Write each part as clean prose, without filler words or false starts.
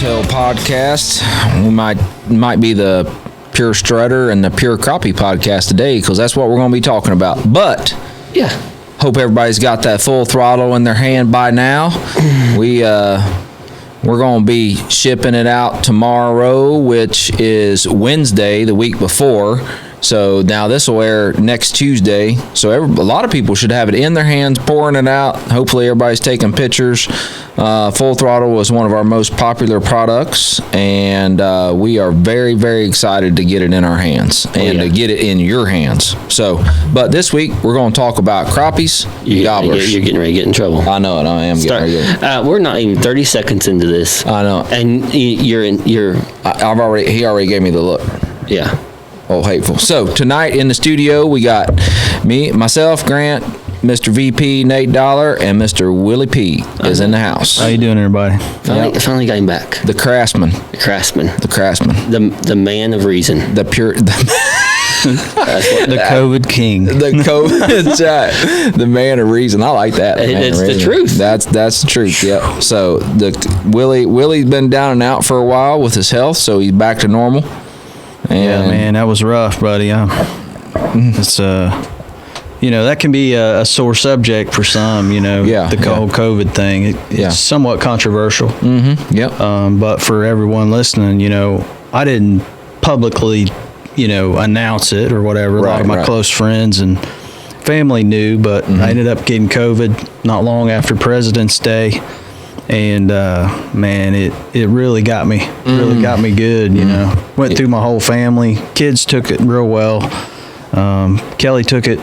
Whitetail podcast. We might be the pure strutter and the pure crappie podcast today, because that's what we're going to be talking about. But yeah, hope everybody's got that full throttle in their hand by now. We're going to be shipping it out tomorrow, which is Wednesday, the week before. So now this will air next Tuesday. So a lot of people should have it in their hands, pouring it out. Hopefully everybody's taking pictures. Full Throttle was one of our most popular products, and we are very, very excited to get it in our hands and to get it in your hands. So, but this week we're going to talk about crappies, gobblers. You're getting ready to get in trouble. I know it. I am getting ready to get. We're not even 30 seconds into this. I know. And he already gave me the look. Yeah. Oh, hateful. So tonight in the studio, we got myself, Grant, Mr. VP, Nate Dollar, and Mr. Willie P is in the house. How you doing, everybody? Finally got him back. The craftsman. The man of reason. The COVID king. The man of reason. I like that. It's the truth. That's the truth. Yep. So Willie's been down and out for a while with his health, so he's back to normal. Yeah, man, that was rough, buddy. It's that can be a sore subject for some. The whole COVID thing. It's somewhat controversial. Mm-hmm. Yep. But for everyone listening, I didn't publicly, announce it or whatever. A lot of my close friends and family knew, but I ended up getting COVID not long after President's Day. And man, it really got me. Really got me good. Went through my whole family. Kids took it real well. Kelly took it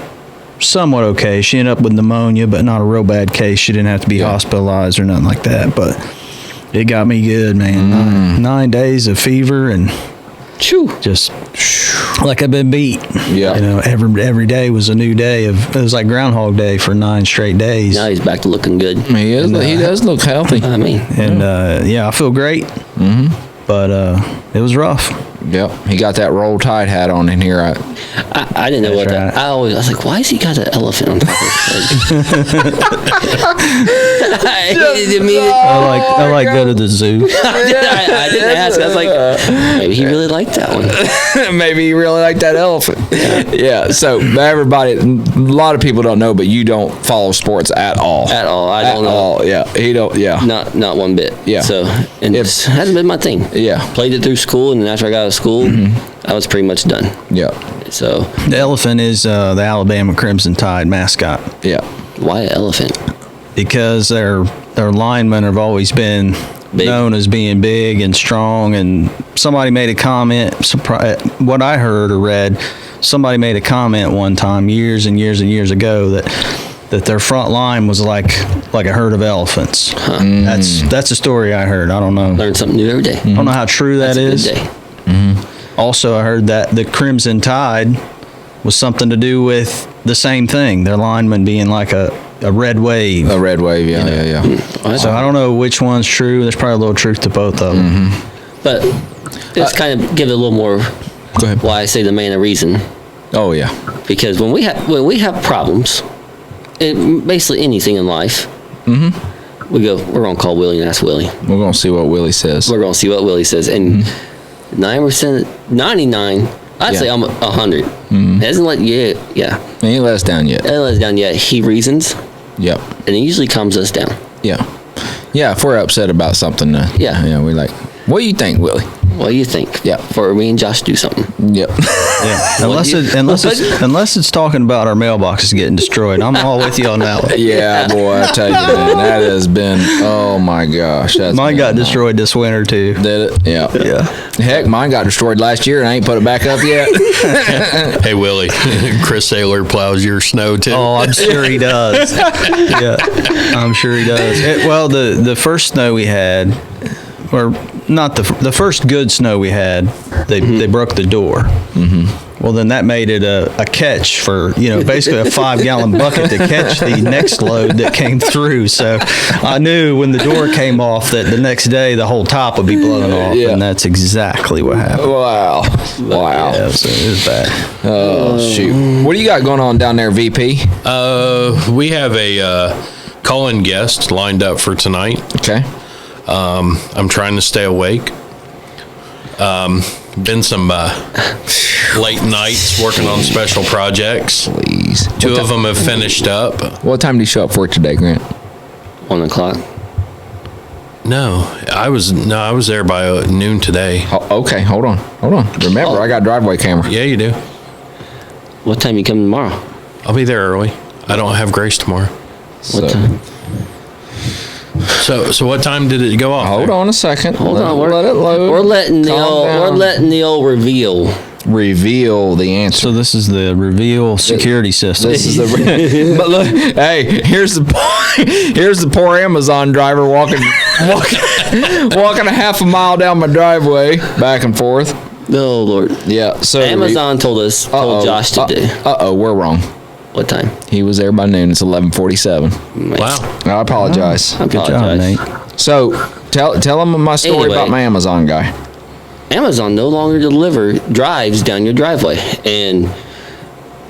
somewhat okay. She ended up with pneumonia, but not a real bad case. She didn't have to be hospitalized or nothing like that. But it got me good, man. 9 days of fever and just like I've been beat. Yeah. Every day was a new day. It was like Groundhog Day for 9 straight days. Now he's back to looking good. He is. He does look healthy. I feel great. Mm-hmm. But it was rough. Yep. He got that Roll Tide hat on in here. I didn't know what that. I was like, why has he got an elephant on top of his head? I like go to the zoo. I didn't ask. I was like, maybe he really liked that one. Maybe he really liked that elephant. Yeah. So everybody, a lot of people don't know, but you don't follow sports at all. At all. I don't know. Yeah. He don't. Yeah. Not one bit. Yeah. So it hasn't been my thing. Yeah. Played it through school, and then after I got out of school, I was pretty much done. Yeah. So the elephant is the Alabama Crimson Tide mascot. Yeah. Why an elephant? Because their linemen have always been known as being big and strong. And somebody made a comment. What I heard or read, somebody made a comment one time years and years and years ago that their front line was like a herd of elephants. Huh. That's a story I heard. I don't know. Learn something new every day. I don't know how true that is. Good day. Also, I heard that the Crimson Tide was something to do with the same thing. Their linemen being like a red wave. A red wave, yeah. So I don't know which one's true. There's probably a little truth to both of them. But let's kind of give it a little more. Go ahead. Why I say the man of reason. Oh yeah. Because when we have problems, basically anything in life, we're gonna call Willie and ask Willie. We're gonna see what Willie says. And 99, I'd say I'm 100. Hasn't let He ain't let us down yet. He reasons. Yep. And he usually calms us down. Yeah. Yeah, if we're upset about something, we're like, what do you think, Willie? What do you think? Yeah. For me and Josh to do something. Yep. Yeah. Unless it's talking about our mailboxes getting destroyed, I'm all with you on that one. Yeah, boy, I tell you, man, that has been. Oh my gosh, mine got destroyed this winter too. Did it? Yeah. Yeah. Heck, mine got destroyed last year, and I ain't put it back up yet. Hey Willie, Chris Saylor plows your snow too. Oh, I'm sure he does. Yeah, I'm sure he does. The first snow we had, or not the first good snow we had, they broke the door. Well, then that made it a catch for, basically a 5-gallon bucket to catch the next load that came through. So I knew when the door came off that the next day the whole top would be blown off. Yeah. And that's exactly what happened. Wow. Yeah, so it was bad. Oh, shoot. What do you got going on down there, VP? We have a call-in guest lined up for tonight. Okay. I'm trying to stay awake. Been some late nights working on special projects. Please. Two of them have finished up. What time did you show up for work today, Grant? 1 o'clock. No, I was there by noon today. Oh, okay, hold on. Remember, I got driveway camera. Yeah, you do. What time you come tomorrow? I'll be there early. I don't have Grace tomorrow. What time? So what time did it go off? Hold on a second. Hold on. Let it load. We're letting the Calm old down. reveal. The answer. So this is the reveal security system. This is the. But look, hey, here's the poor Amazon driver walking a half a mile down my driveway, back and forth. Oh Lord. Yeah. So Amazon told Josh to do. We're wrong. What time? He was there by noon. It's 11:47. Wow. I apologize. I Good apologize. job, Nate. So tell him my story Anyway. about my Amazon guy. Amazon no longer drives down your driveway, and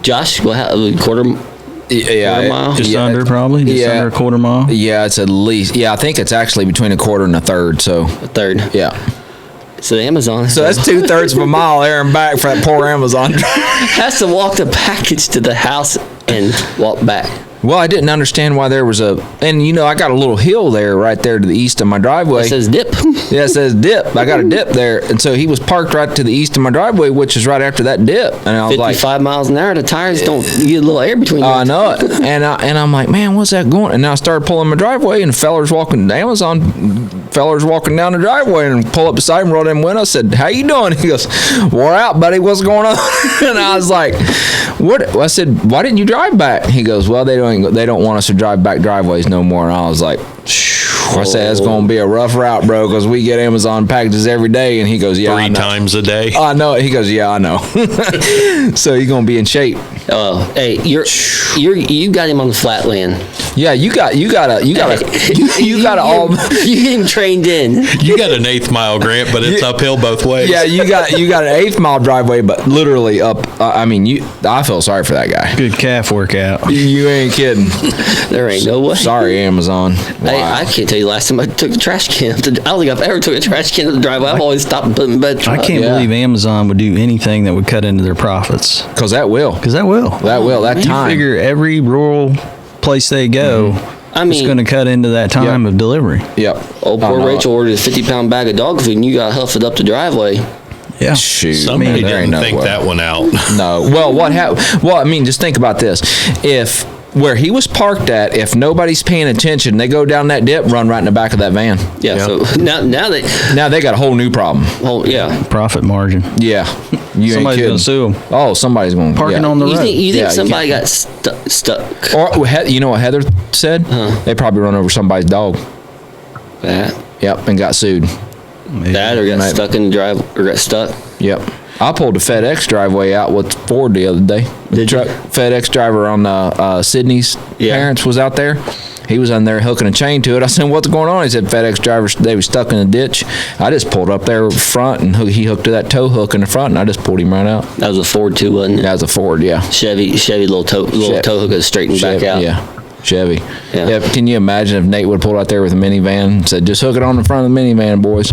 Josh will have a quarter mile. Just yeah, under probably? Just under a quarter mile? Yeah, it's at least. Yeah, I think it's actually between a quarter and a third. So A third. yeah. So the Amazon So that's 2/3 of a mile there and back for that poor Amazon driver. has to walk the package to the house and walk back. Well, I didn't understand why there was and I got a little hill there right there to the east of my driveway. It says dip. Yeah, it says dip. I got a dip there. And so he was parked right to the east of my driveway, which is right after that dip. And I was 55 miles an hour. The tires don't you get a little air between. I know it. And I'm like, man, what's that going? And I started pulling my driveway, and fellers walking down the driveway, and pull up beside him, roll down the window. I said, how you doing? He goes, wore out, buddy. What's going on? And I was like, what? I said, why didn't you drive back? He goes, well, they don't want us to drive back driveways no more. And I was like, I said, it's going to be a rough route, bro, because we get Amazon packages every day. And he goes, yeah, Three times a day. I know it. He goes, yeah, I know. So you're going to be in shape. Oh, hey, you got him on the flatland. Yeah, you got all. You get him trained in. You got an 1/8 mile, Grant, but it's uphill both ways. Yeah, you got an 1/8 mile driveway, but literally up. I feel sorry for that guy. Good calf workout. You ain't kidding. There ain't no way. Sorry, Amazon. Hey, Wow. I can't tell you the last time I took a trash can. I don't think I've ever took a trash can to the driveway. I've always stopped and put it in bed. I can't Yeah. believe Amazon would do anything that would cut into their profits. Because that will. Because that will. That You time. figure every rural place they go, I mean- it's going to cut into that time of delivery. Yep. Old I poor know Rachel ordered a 50-pound bag of dog food, and you got to huff it up the driveway. Yeah. Shoot. Somebody there ain't didn't no think way. that one out. No. Well, just think about this. If where he was parked at, if nobody's paying attention, they go down that dip, run right in the back of that van. Yeah. Yeah. So now Now they got a whole new problem. yeah. Profit margin. Yeah. You ain't Somebody's kidding. going to sue them. Oh, somebody's going to Parking on the You road. think Yeah, you somebody got stuck? Or you know what Heather said? They probably run over somebody's dog. That Yep, and got sued. or got Maybe. stuck in the drive or got stuck. Yep. I pulled the FedEx driveway out with Ford the other day. The Did you? FedEx driver on Sydney's Yeah. parents was out there. He was on there hooking a chain to it. I said, what's going on? He said, FedEx drivers, they was stuck in a ditch. I just pulled up there front, and he hooked to that tow hook in the front, and I just pulled him right out. That was a Ford too, wasn't it? That was a Ford, yeah. Chevy little tow hook that straightened back Chevy, out. Yeah, Chevy. Yeah. Yeah. Can you imagine if Nate would have pulled out there with a minivan and said, just hook it on the front of the minivan, boys?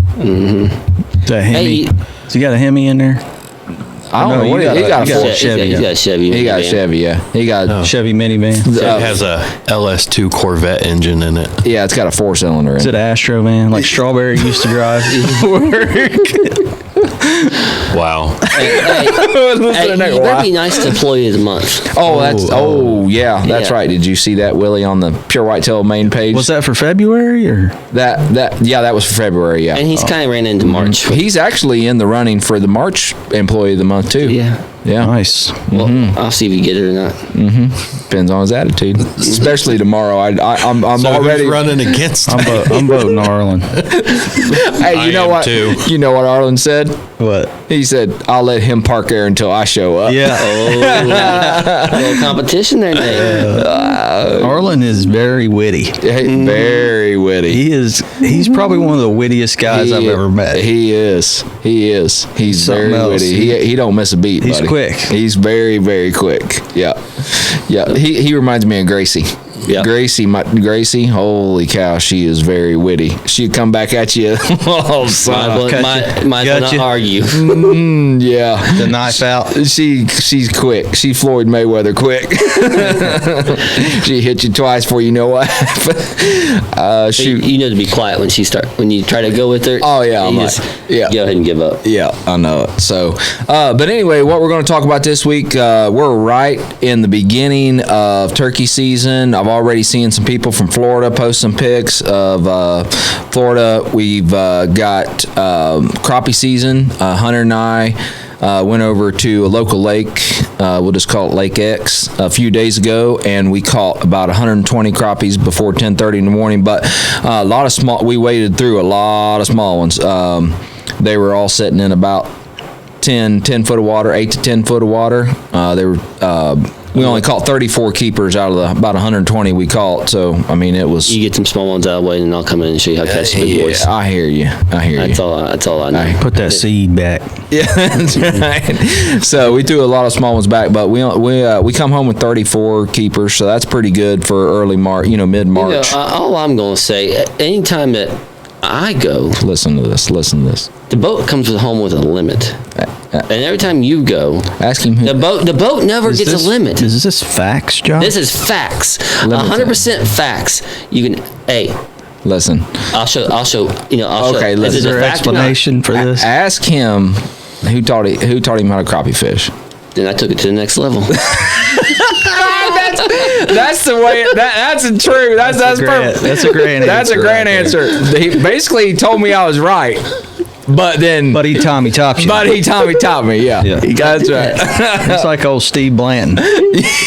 That Hemi. Hey, Has he got a Hemi in there? I don't know. What he got a Ford. Chevy. He's got a Chevy. He got a minivan. Chevy, yeah. He got, Chevy minivan. It has a LS2 Corvette engine in it. yeah, it's got a 4-cylinder Is in it it. an Astro van like Strawberry used to drive? Wow. Hey, you better be nice to employee of the month. Yeah, that's Yeah. right. Did you see that, Willie, on the Pure Whitetail main page? Was that for February or? that was for February, yeah. And he's kind of ran into March. He's actually in the running for the March Employee of the Month, too. Yeah. Yeah. Nice. Well, I'll see if you get it or not. Depends on his attitude. Especially tomorrow. I'm So already who's running against him? I'm voting Arlen. Hey, I you know am what? too. You know what Arlen said? What? He said, "I'll let him park there until I show up." Yeah. A little competition there, Nate. Arlen is very witty. Hey, very witty. He's probably one of the wittiest guys I've ever met. He is. He's Something very else. witty. He don't miss a beat. He's buddy. quick. He's very, very quick. Yeah. Yeah. He reminds me of Gracie. Yeah. Gracie, holy cow, she is very witty. She'd come back at you. Oh, son. Might not argue. Yeah. The knife out. She's quick. She's Floyd Mayweather quick. She hit you twice before you know what happened. You know to be quiet when you try to go with her. Oh, yeah. You just go ahead and give up. Yeah, I know it. So, but anyway, what we're going to talk about this week, we're right in the beginning of turkey season. I've already seen some people from Florida post some pics of Florida. We've got crappie season. Hunter and I went over to a local lake. We'll just call it Lake X a few days ago, and we caught about 120 crappies before 10:30 in the morning. But a lot of small. We waded through a lot of small ones. They were all sitting in about 10 foot of water, 8 to 10 foot of water. We only caught 34 keepers out of the about 120 we caught. So, I mean, it was... You get some small ones out of the way, and I'll come in and show you how to catch the big boys. I hear you. That's all I know. Put that seed back. Yeah, that's right. So we threw a lot of small ones back, but we come home with 34 keepers, so that's pretty good for early March, mid-March. All I'm going to say, anytime that I go... Listen to this. The boat comes home with a limit. And every time you go... Ask him who... The boat never gets a limit. Is this facts, John? This is facts. 100% facts. You can... Hey... Listen. I'll show. Okay, Is Is there an explanation for this? Ask him who taught him how to crappie fish. Then I took it to the next level. That's the way. That's true. That's perfect. That's a great answer. That's a great answer. He basically told me I was right, but he Tommy topped you. taught me. Yeah. That's right. It's like old Steve Blanton.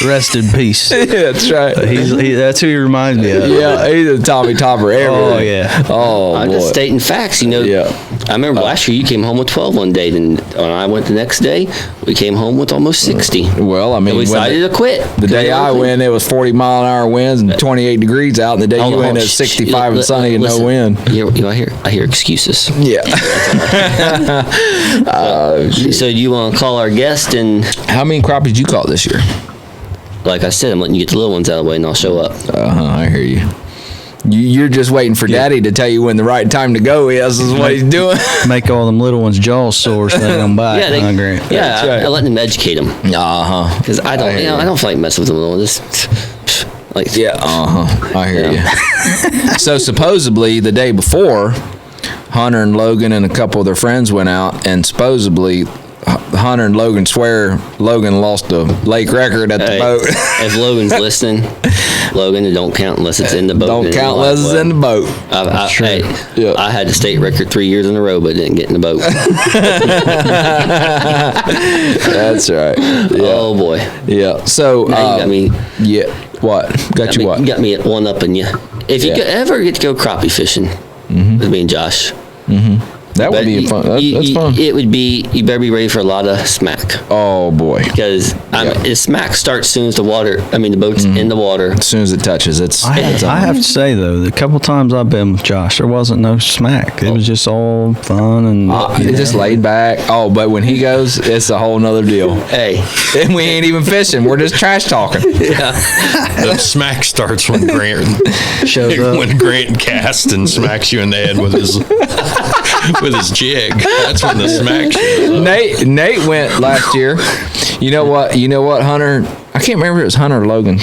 Rest in peace. Yeah, that's right. That's who he reminds me of. Yeah, he's a Tommy topper. Oh yeah. Oh I'm boy. just stating facts. Yeah. I remember last year you came home with 12 one day, and when I went the next day, we came home with almost 60. Well, I mean, and we decided to quit. The day I went, it was 40-mile-an-hour winds and 28 degrees out, and the day you went, it was 65 and sunny and no wind. I hear excuses. Yeah. So do you want to call our guest? And how many crappies you caught this year? Like I said, I'm letting you get the little ones out of the way, and I'll show up. I hear you. You're just waiting for Daddy to tell you when the right time to go is what he's doing. Make all them little ones jaws sore so they don't bite. Hungry. Yeah, right. I let them educate them. Because I don't feel like messing with them little ones. I hear you. So supposedly the day before, Hunter and Logan and a couple of their friends went out, and supposedly Hunter and Logan swear Logan lost a lake record at the boat. If Logan's listening, Logan, it don't count unless it's in the boat. Don't count unless it's in the boat. I had the state record 3 years in a row, but didn't get in the boat. That's right. Yeah. Oh boy. Yeah. So now you got me. Yeah. What? Got you what? You got me at one up in you. If you ever get to go crappie fishing with me and Josh. That would be fun. That's fun. It would be, you better be ready for a lot of smack. Oh, boy. Because the smack starts as soon as the boat's in the water. As soon as it touches, I have to say, though, the couple times I've been with Josh, there wasn't no smack. It was just all fun and... just laid back. Oh, but when he goes, it's a whole nother deal. Hey. And we ain't even fishing. We're just trash talking. Yeah. The smack starts when Grant shows up. When Grant casts and smacks you in the head with his jig. That's when the smack shows up. Nate went last year. You know what, Hunter? I can't remember if it was Hunter or Logan.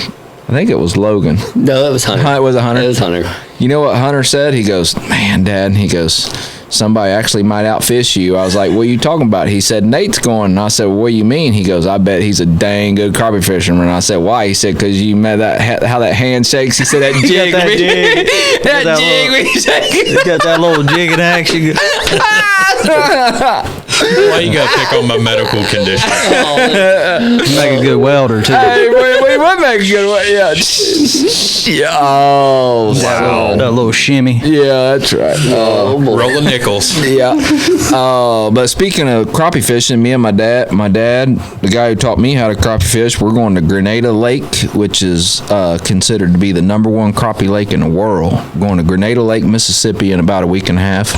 I think it was Logan. No, it was Hunter. It was a Hunter? It was Hunter. You know what Hunter said? He goes, man, Dad, he goes, somebody actually might outfish you. I was like, what are you talking about? He said, Nate's going. And I said, well, what do you mean? He goes, I bet he's a dang good crappie fisherman. And I said, why? He said, because you met how that hand shakes. He said, that jig. That jig. He's got that little jig in action. Why you gotta pick on my medical condition? Make a good welder, too. Hey, we would make a good one. Yeah. Oh, wow. That little shimmy. Yeah, that's right. Rolling nickels. Yeah. But speaking of crappie fishing, me and my dad, the guy who taught me how to crappie fish, we're going to Grenada Lake, which is considered to be the #1 crappie lake in the world. We're going to Grenada Lake, Mississippi in about a week and a half.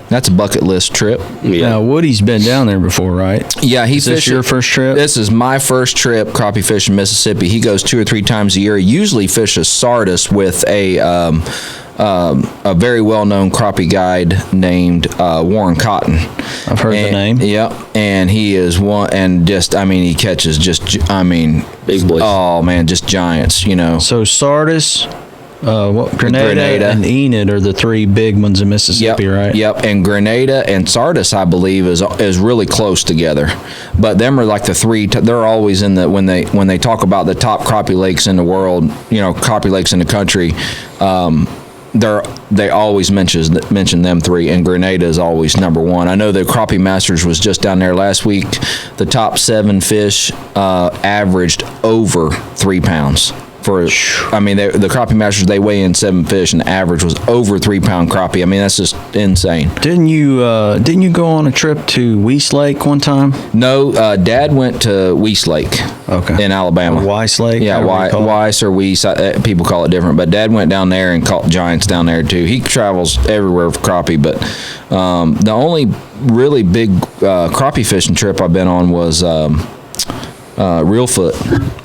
That's a bucket list trip. Yeah. Now, Woody's been down there before, right? Yeah, Is this your first trip? This is my first trip crappie fishing Mississippi. He goes 2 or 3 times a year. He usually fishes Sardis with a very well-known crappie guide named Warren Cotton. I've heard the name. Yep, and he is one, and just, I mean, he catches just, I mean, Big boys. Oh man, just giants, you know. So Sardis, Grenada, and Enid are the 3 big ones in Mississippi, right? Yep, and Grenada and Sardis, I believe, is really close together. But them are like the 3. They're always in the when they talk about the top crappie lakes in the world, you know, crappie lakes in the country. They always mention them 3, and Grenada is always number 1. I know the Crappie Masters was just down there last week. The top 7 fish averaged over 3 pounds. I mean, the Crappie Masters, they weigh in 7 fish, and the average was over 3 pound crappie. I mean, that's just insane. Didn't you go on a trip to Weiss Lake one time? No, Dad went to Weiss Lake. Okay. In Alabama. Weiss Lake? Yeah, Weiss or Weiss. People call it different. But Dad went down there and caught giants down there, too. He travels everywhere for crappie, but the only really big crappie fishing trip I've been on was Reelfoot.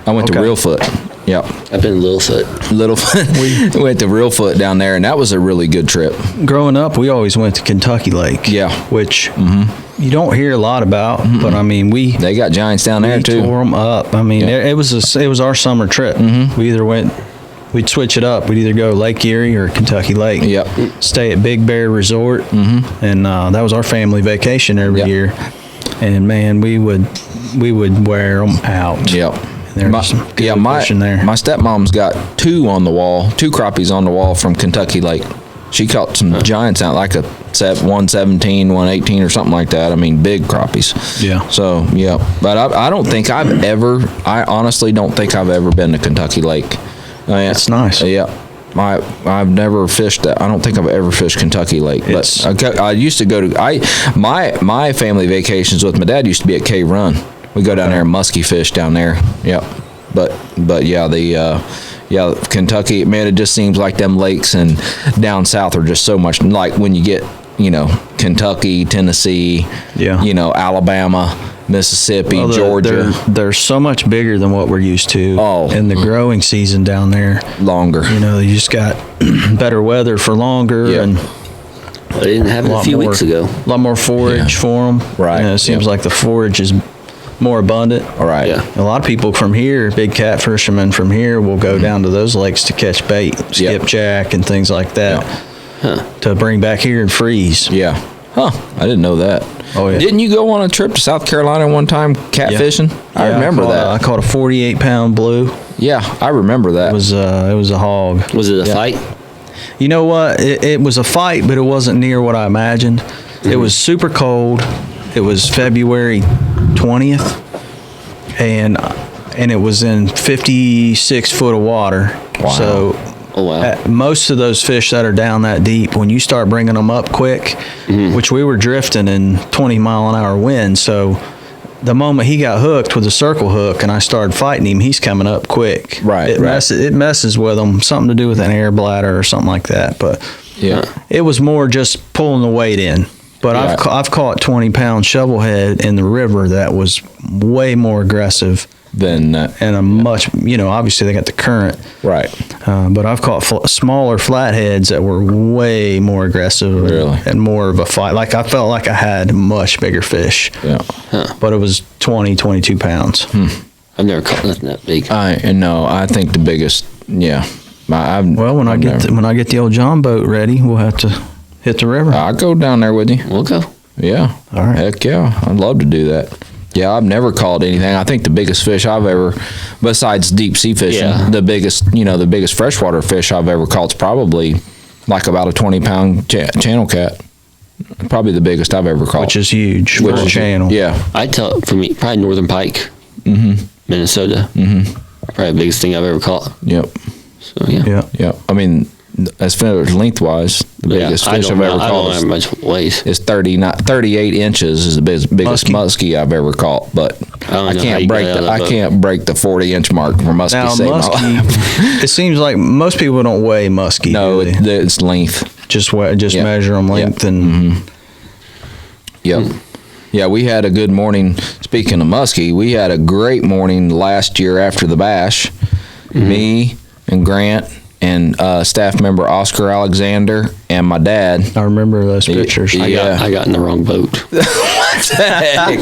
I went to Reelfoot. Yep. I've been Littlefoot. We went to Reelfoot down there, and that was a really good trip. Growing up, we always went to Kentucky Lake. Yeah. Which you don't hear a lot about, but I mean, they got giants down there too. Tore them up. I mean, it was our summer trip. We either we'd switch it up. We'd either go Lake Erie or Kentucky Lake. Yep. Stay at Big Bear Resort, and that was our family vacation every year. And man, we would wear them out. Yep. There's some good fishing there. My stepmom's got 2 on the wall, 2 crappies on the wall from Kentucky Lake. She caught some giants out, like a 117, 118 or something like that. I mean, big crappies. Yeah. So, yeah. But I honestly don't think I've ever been to Kentucky Lake. It's nice. Yeah. I've never fished that. I don't think I've ever fished Kentucky Lake. But I used to go to, my family vacations with my dad used to be at Cave Run. We go down there and muskie fish down there. Yep. But yeah, Kentucky, man, it just seems like them lakes and down south are just so much like when you get, you know, Kentucky, Tennessee, Alabama, Mississippi, Georgia. They're so much bigger than what we're used to. And the growing season down there. Longer. You know, you just got better weather for longer and I didn't have it a few weeks ago. A lot more forage for them. Right. You know, it seems like the forage is more abundant. All right. Yeah. A lot of people from here, big cat fishermen from here, will go down to those lakes to catch bait, skipjack and things like that, to bring back here and freeze. Yeah. Huh. I didn't know that. Oh, yeah. Didn't you go on a trip to South Carolina one time catfishing? I remember that. I caught a 48-pound blue. Yeah, I remember that. It was a hog. Was it a fight? You know what? It was a fight, but it wasn't near what I imagined. It was super cold. It was February 20th, and it was in 56 foot of water. Wow. So most of those fish that are down that deep, when you start bringing them up quick, which we were drifting in 20-mile-an-hour wind, so the moment he got hooked with a circle hook and I started fighting him, he's coming up quick. Right. It messes with him, something to do with an air bladder or something like that. But it was more just pulling the weight in. But I've caught 20-pound shovelhead in the river that was way more aggressive than and a much, obviously they got the current. Right. But I've caught smaller flatheads that were way more aggressive and more of a fight. Like I felt like I had much bigger fish. Yeah. But it was 20, 22 pounds. I've never caught nothing that big. I think the biggest, when I get the old John boat ready, we'll have to hit the river. I'll go down there with you. We'll go. Yeah. All right. Heck yeah. I'd love to do that. Yeah, I've never caught anything. I think the biggest fish I've ever, besides deep sea fishing, the biggest freshwater fish I've ever caught is probably like about a 20-pound channel cat. Probably the biggest I've ever caught. Which is huge for a channel. Yeah. I'd tell it for me, probably northern pike, Minnesota. Probably the biggest thing I've ever caught. Yep. So, yeah. Yeah. I mean, as far as lengthwise, the biggest fish I've ever caught. I don't know how much weight. Is 38 inches is the biggest muskie I've ever caught, but I can't break the 40-inch mark for muskie. Now, muskie, it seems like most people don't weigh muskie. No, it's length. Just measure them length and Yep. Yeah, we had a good morning. Speaking of muskie, we had a great morning last year after the bash. Me and Grant and staff member Oscar Alexander and my dad. I remember those pictures. Yeah. I got in the wrong boat. What the heck?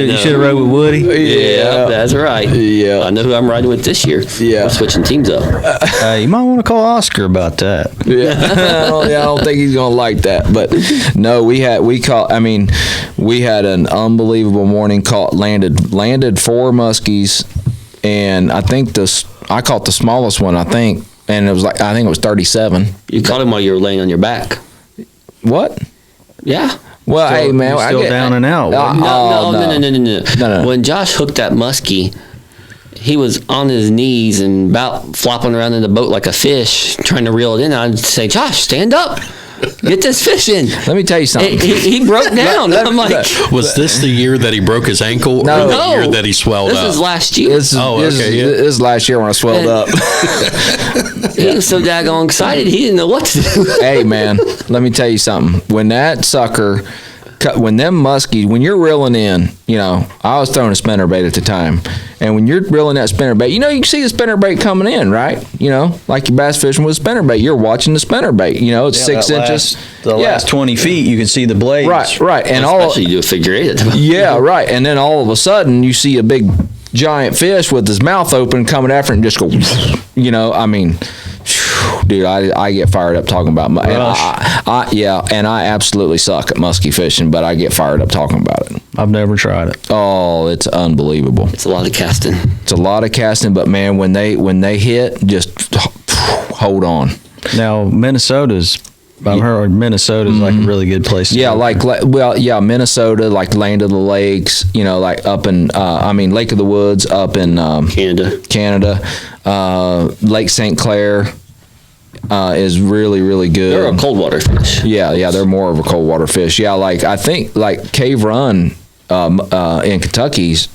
You should have rode with Woody. Yeah, that's right. Yeah. I know who I'm riding with this year. Yeah. We're switching teams up. You might want to call Oscar about that. Yeah, I don't think he's gonna like that. But no, we had an unbelievable morning. Landed 4 muskies, and I think I caught the smallest one. I think it was 37. You caught him while you were laying on your back. What? Yeah. Well, hey man, You're still down and out. No. When Josh hooked that muskie, he was on his knees and about flopping around in the boat like a fish, trying to reel it in. I'd say, Josh, stand up. Get this fish in. Let me tell you something. He broke down. I'm like, Was this the year that he broke his ankle, No. or the year that he swelled up? This is last year. This is last year when I swelled up. He was so daggone excited, he didn't know what to do. Hey man, let me tell you something. When that sucker, when you're reeling in, I was throwing a spinnerbait at the time, and when you're reeling that spinnerbait, you can see the spinnerbait coming in, right? Like your bass fishing with a spinnerbait, you're watching the spinnerbait. It's 6 inches. Last 20 feet, you can see the blades. Right, and Especially you do a figure eight at the moment. Yeah, right, and then all of a sudden you see a big giant fish with his mouth open coming after it and just go, dude, I get fired up talking about and I absolutely suck at muskie fishing, but I get fired up talking about it. I've never tried it. Oh, it's unbelievable. It's a lot of casting. It's a lot of casting, but man, when they hit, just hold on. Now, I've heard Minnesota's like a really good place to go. Minnesota, like Land of the Lakes, like up in, Lake of the Woods up in Canada. Lake St. Clair is really, really good. They're a cold water fish. Yeah, they're more of a cold water fish. Yeah, I think Cave Run in Kentucky's,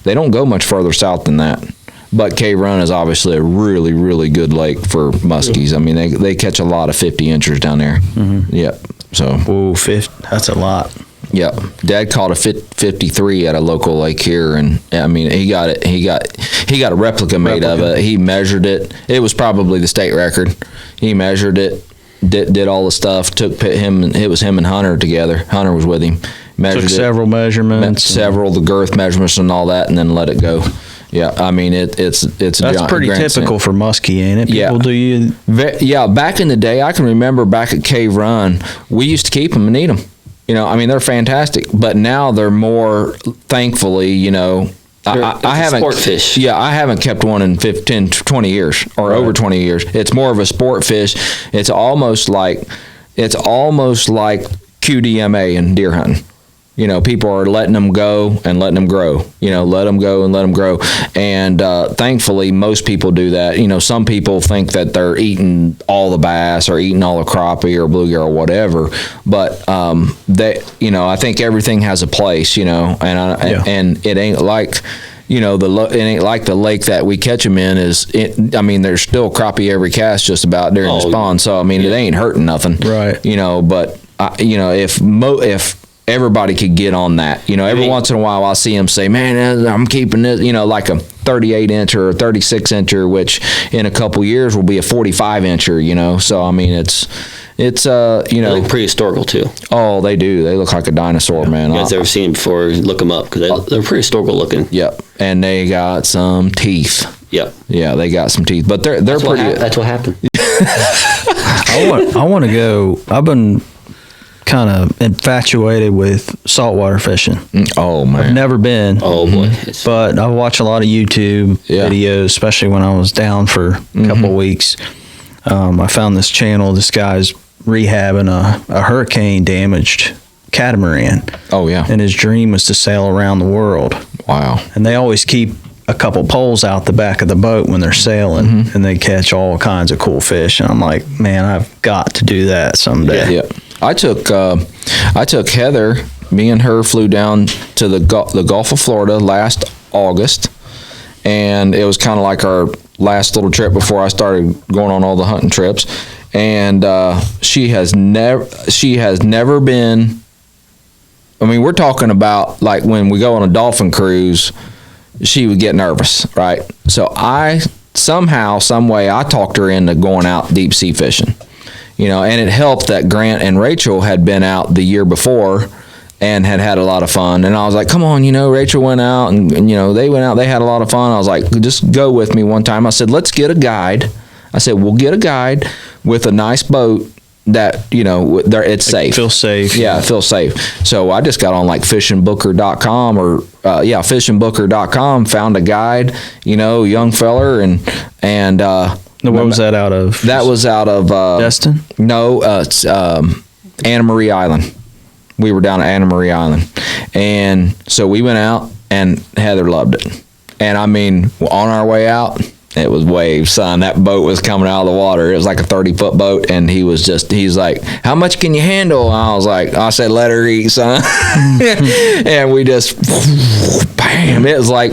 they don't go much further south than that. But Cave Run is obviously a really, really good lake for muskies. They catch a lot of 50 inchers down there. Mm-hmm. Yep. So. Ooh, 50. That's a lot. Yep. Dad caught a 53 at a local lake here, and he got it. He got a replica made of it. He measured it. It was probably the state record. He measured it, did all the stuff. It was him and Hunter together. Hunter was with him. Measured several measurements. The girth measurements and all that, and then let it go. Yeah, it's that's pretty typical for muskie, ain't it? People do you? Yeah, back in the day, I can remember back at Cave Run, we used to keep them and eat them. They're fantastic, but now they're more, thankfully, I haven't sport fish. Yeah, I haven't kept one in 15, 20 years or over 20 years. It's more of a sport fish. It's almost like QDMA and deer hunting. People are letting them go and letting them grow. Let them go and let them grow. And thankfully, most people do that. Some people think that they're eating all the bass or eating all the crappie or bluegill or whatever. But I think everything has a place. And it ain't like. It ain't like the lake that we catch them in there's still crappie every cast just about during the spawn. So it ain't hurting nothing. Right. But if everybody could get on that. Every once in a while I see them say, man, I'm keeping this, like a 38 incher or 36 incher, which in a couple years will be a 45 incher, So, it's they look prehistorical too. Oh, they do. They look like a dinosaur, man. You guys ever seen them before? Look them up because they're prehistorical looking. Yep. And they got some teeth. Yep. Yeah, they got some teeth, but they're pretty. That's what happened. I want to go. I've been kind of infatuated with saltwater fishing. Oh man, I've never been. Oh boy, but I watch a lot of YouTube videos, especially when I was down for a couple of weeks. I found this channel. This guy's rehabbing a hurricane damaged catamaran. Oh yeah, and his dream was to sail around the world. Wow. And they always keep a couple poles out the back of the boat when they're sailing, and they catch all kinds of cool fish. And I'm like, man, I've got to do that someday. Yeah. I took Heather. Me and her flew down to the Gulf of Florida last August, and it was kind of like our last little trip before I started going on all the hunting trips. and she has never been. I mean, we're talking about like when we go on a dolphin cruise, she would get nervous, right? So I somehow, some way, I talked her into going out deep sea fishing, and it helped that Grant and Rachel had been out the year before and had a lot of fun. And I was like, come on, Rachel went out and they went out, they had a lot of fun. I was like, just go with me one time. I said, let's get a guide. I said, we'll get a guide with a nice boat that it's safe. Feel safe. Yeah, feel safe. So I just got on like fishingbooker.com or fishingbooker.com, found a guide, young feller, and what was that out of? That was out of Destin? No, it's Anna Marie Island. We were down at Anna Marie Island, and so we went out, and Heather loved it. And I mean, on our way out, it was waves, son. That boat was coming out of the water. It was like a 30-foot boat, and he's like, how much can you handle? And I said, let her eat, son. And we just, bam, it was like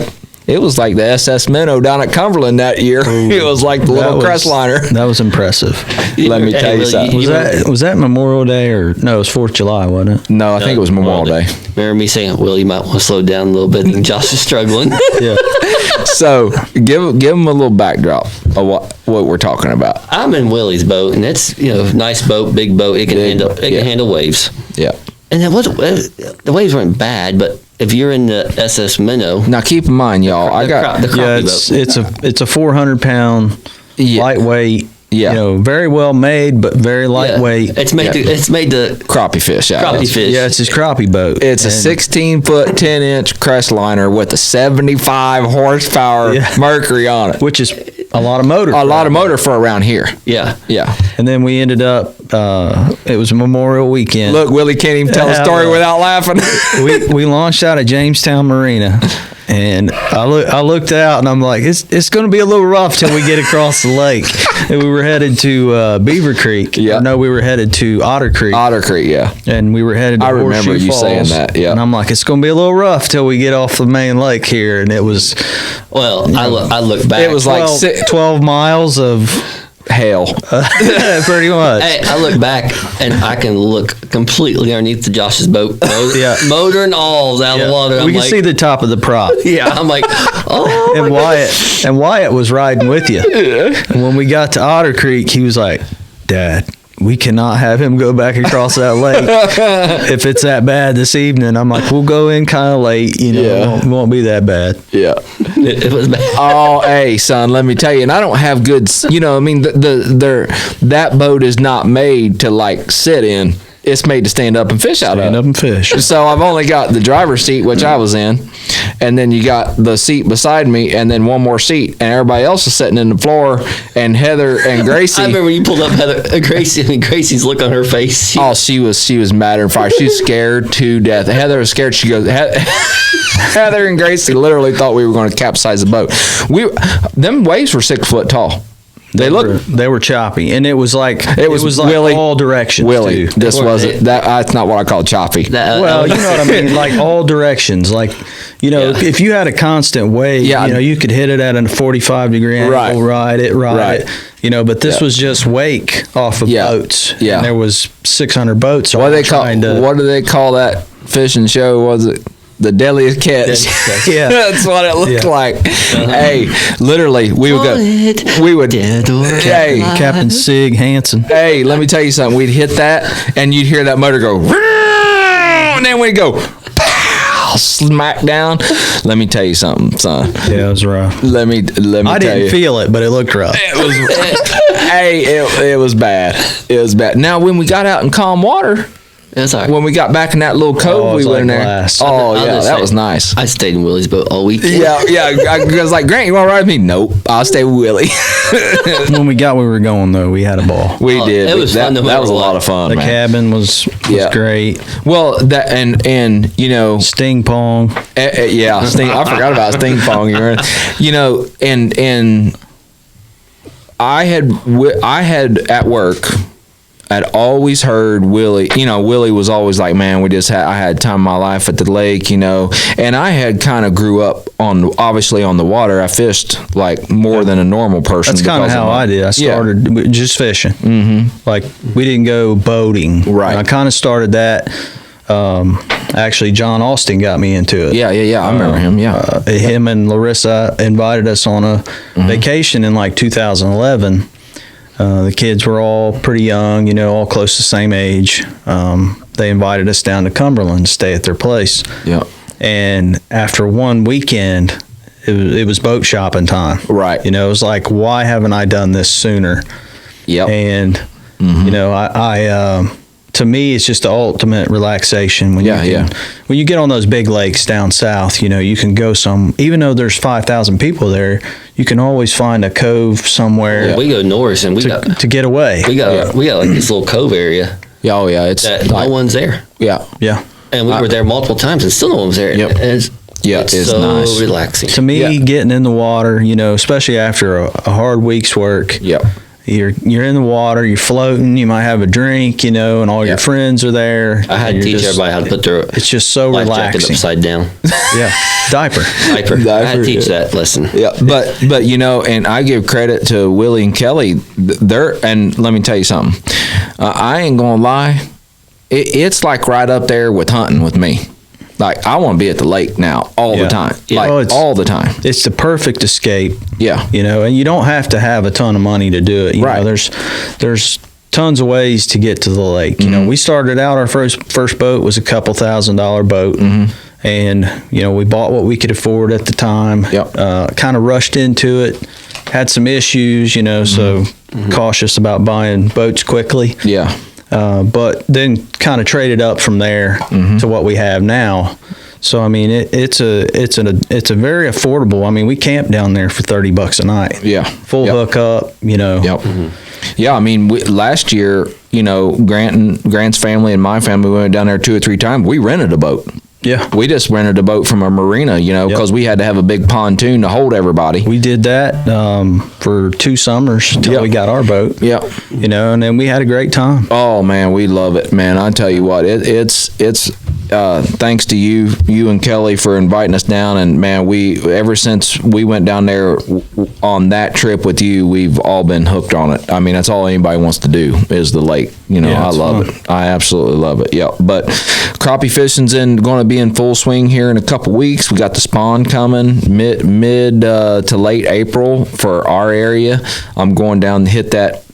the SS Minnow down at Cumberland that year. It was like the little Crestliner. That was impressive. Let me tell you something. Was that Memorial Day or no? It was 4th of July, wasn't it? No, I think it was Memorial Day. Remember me saying, "Well, you might want to slow down a little bit." And Josh is struggling. Yeah. So give them a little backdrop of what we're talking about. I'm in Willie's boat, and it's nice boat, big boat. It can handle waves. Yeah. And the waves weren't bad, but if you're in the SS Minnow, now keep in mind, y'all, the crappie boat. It's a 400-pound lightweight. Yeah. Very well made, but very lightweight. Yeah. It's made to crappie fish out. Crappie fish. Yeah, it's his crappie boat. It's a 16-foot, 10-inch Crestliner with a 75 horsepower Mercury on it, which is a lot of motor. A lot of motor for around here. Yeah. Yeah. And then we ended up. It was Memorial Weekend. Look, Willie can't even tell a story without laughing. we launched out of Jamestown Marina. And I looked out and I'm like, it's going to be a little rough till we get across the lake. And we were headed to Beaver Creek. Yeah. No, we were headed to Otter Creek. Otter Creek, yeah. And we were headed to Horseshoe Horseshoe you Falls. saying that, yeah. And I'm like, it's going to be a little rough till we get off the main lake here. And it was. Well, I look back. It was 12 miles of hell. Pretty much. Hey, I look back and I can look completely underneath the Josh's boat. Motor and all out of the water. We can see the top of the prop. Yeah, I'm like, oh. And Wyatt was riding with you. And when we got to Otter Creek, he was like, Dad, we cannot have him go back across that lake if it's that bad this evening. I'm like, we'll go in kind of late, it won't be that bad. Yeah. It was bad. Oh, hey, son, let me tell you, and I don't have good, that boat is not made to like sit in. It's made to stand up and fish out of. Stand up and fish. So I've only got the driver's seat, which I was in, and then you got the seat beside me, and then one more seat, and everybody else is sitting in the floor, and Heather and Gracie. I remember when you pulled up Gracie, and Gracie's look on her face. She was mad and fired. She was scared to death. Heather was scared. She goes, Heather and Gracie literally thought we were going to capsize the boat. Them waves were 6 foot tall. They were choppy, and it was like Willie, all directions. Willie, too. this wasn't that. That's not what I call choppy. Well, you know what I mean, like all directions. Like if you had a constant wave, you could hit it at a 45-degree angle, ride it. But this was just wake off of boats. Yeah, and there was 600 boats. What do they call that fishing show? Was it the deadliest catch? Yeah, that's what it looked like. Hey, literally, we would hey, Captain Sig Hansen. Hey, let me tell you something. We'd hit that, and you'd hear that motor go, and then we'd go, pow, smack down. Let me tell you something, son. Yeah, it was rough. Let me tell you. I didn't feel it, but it looked rough. It was. It was bad. It was bad. Now, when we got out in calm water. That's all right. When we got back in that little cove we went in there. That was nice. I stayed in Willie's boat all week. Yeah. I was like, Grant, you want to ride with me? Nope. I'll stay with Willie. When we got where we were going, though, we had a ball. We did. It was fun. That was a lot of fun. The cabin was great. Well, that and sting pong. Sting. I forgot about sting pong. And I had at work. I'd always heard Willie, Willie was always like, man, I had time of my life at the lake, and I had kind of grew up obviously on the water. I fished like more than a normal person. That's kind of how I did. I started just fishing. Mm-hmm. Like we didn't go boating. Right. And I kind of started that. Actually, John Austin got me into it. Yeah. I remember him. Yeah. Him and Larissa invited us on a vacation in like 2011. The kids were all pretty young, all close to the same age. They invited us down to Cumberland to stay at their place. Yeah. And after one weekend, it was boat shopping time. Right. It was like, why haven't I done this sooner? Yep. And, I to me, it's just the ultimate relaxation when when you get on those big lakes down south. You can go even though there's 5,000 people there, you can always find a cove somewhere. Yeah. We go north and to get away. We got like this little cove area. Yeah, oh yeah, it's no one's there. Yeah, yeah. And we were there multiple times and still no one's there. Yep. And it's so nice. relaxing. To me, getting in the water, especially after a hard week's work. Yep. You're in the water, you're floating, you might have a drink, and all your friends are there. I had to teach everybody how to put their it's just so life relaxing. jacket upside down. Yeah. Diaper. I had to teach that lesson. Yeah, but and I give credit to Willie and Kelly. And let me tell you something. I ain't gonna lie. It's like right up there with hunting with me. Like, I want to be at the lake now all the time. Yeah. Like, all the time. It's the perfect escape. Yeah. And you don't have to have a ton of money to do it. Right. There's tons of ways to get to the lake. We started out, our first boat was a couple $1,000 boat. Mm-hmm. And, we bought what we could afford at the time. Yep. Kind of rushed into it. Had some issues, so cautious about buying boats quickly. Yeah. But then kind of traded up from there to what we have now. So I mean, it's a very affordable. I mean, we camped down there for $30 a night. Yeah, full hookup. Yep. Mm-hmm. Yeah, I mean, last year, Grant's family and my family went down there 2 or 3 times. We rented a boat. Yeah. We just rented a boat from a marina, because we had to have a big pontoon to hold everybody. We did that for 2 summers until we got our boat. Yeah. And then we had a great time. Oh, man, we love it, man. I tell you what, it's thanks to you and Kelly for inviting us down. And, man, ever since we went down there on that trip with you, we've all been hooked on it. I mean, that's all anybody wants to do is the lake. I love it. I absolutely love it. Yeah. But crappie fishing's going to be in full swing here in a couple weeks. We got the spawn coming mid to late April for our area. I'm going down to hit that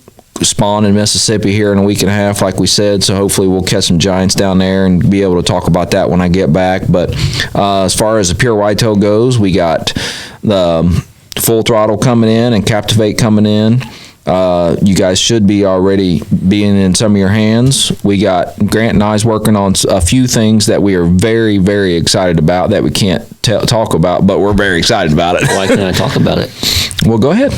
spawn in Mississippi here in a week and a half, like we said. So hopefully we'll catch some giants down there and be able to talk about that when I get back. But as far as the pure whitetail goes, we got the full throttle coming in and Captivate coming in. You guys should be already being in some of your hands. We got Grant and I's working on a few things that we are very, very excited about that we can't talk about, but we're very excited about it. Why can't I talk about it? Well, go ahead.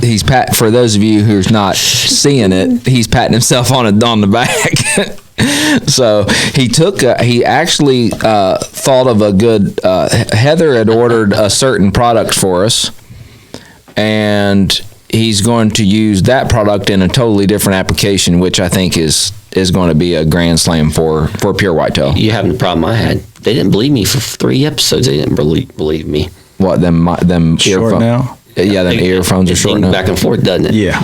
He's for those of you who's not seeing it, he's patting himself on the back. So he actually thought of a good, Heather had ordered a certain product for us, and he's going to use that product in a totally different application, which I think is going to be a grand slam for pure whitetail. You having the problem I had. They didn't believe me for 3 episodes. They didn't believe me. What, them short now? Yeah, them earphones are short now. Back and forth, doesn't it? Yeah.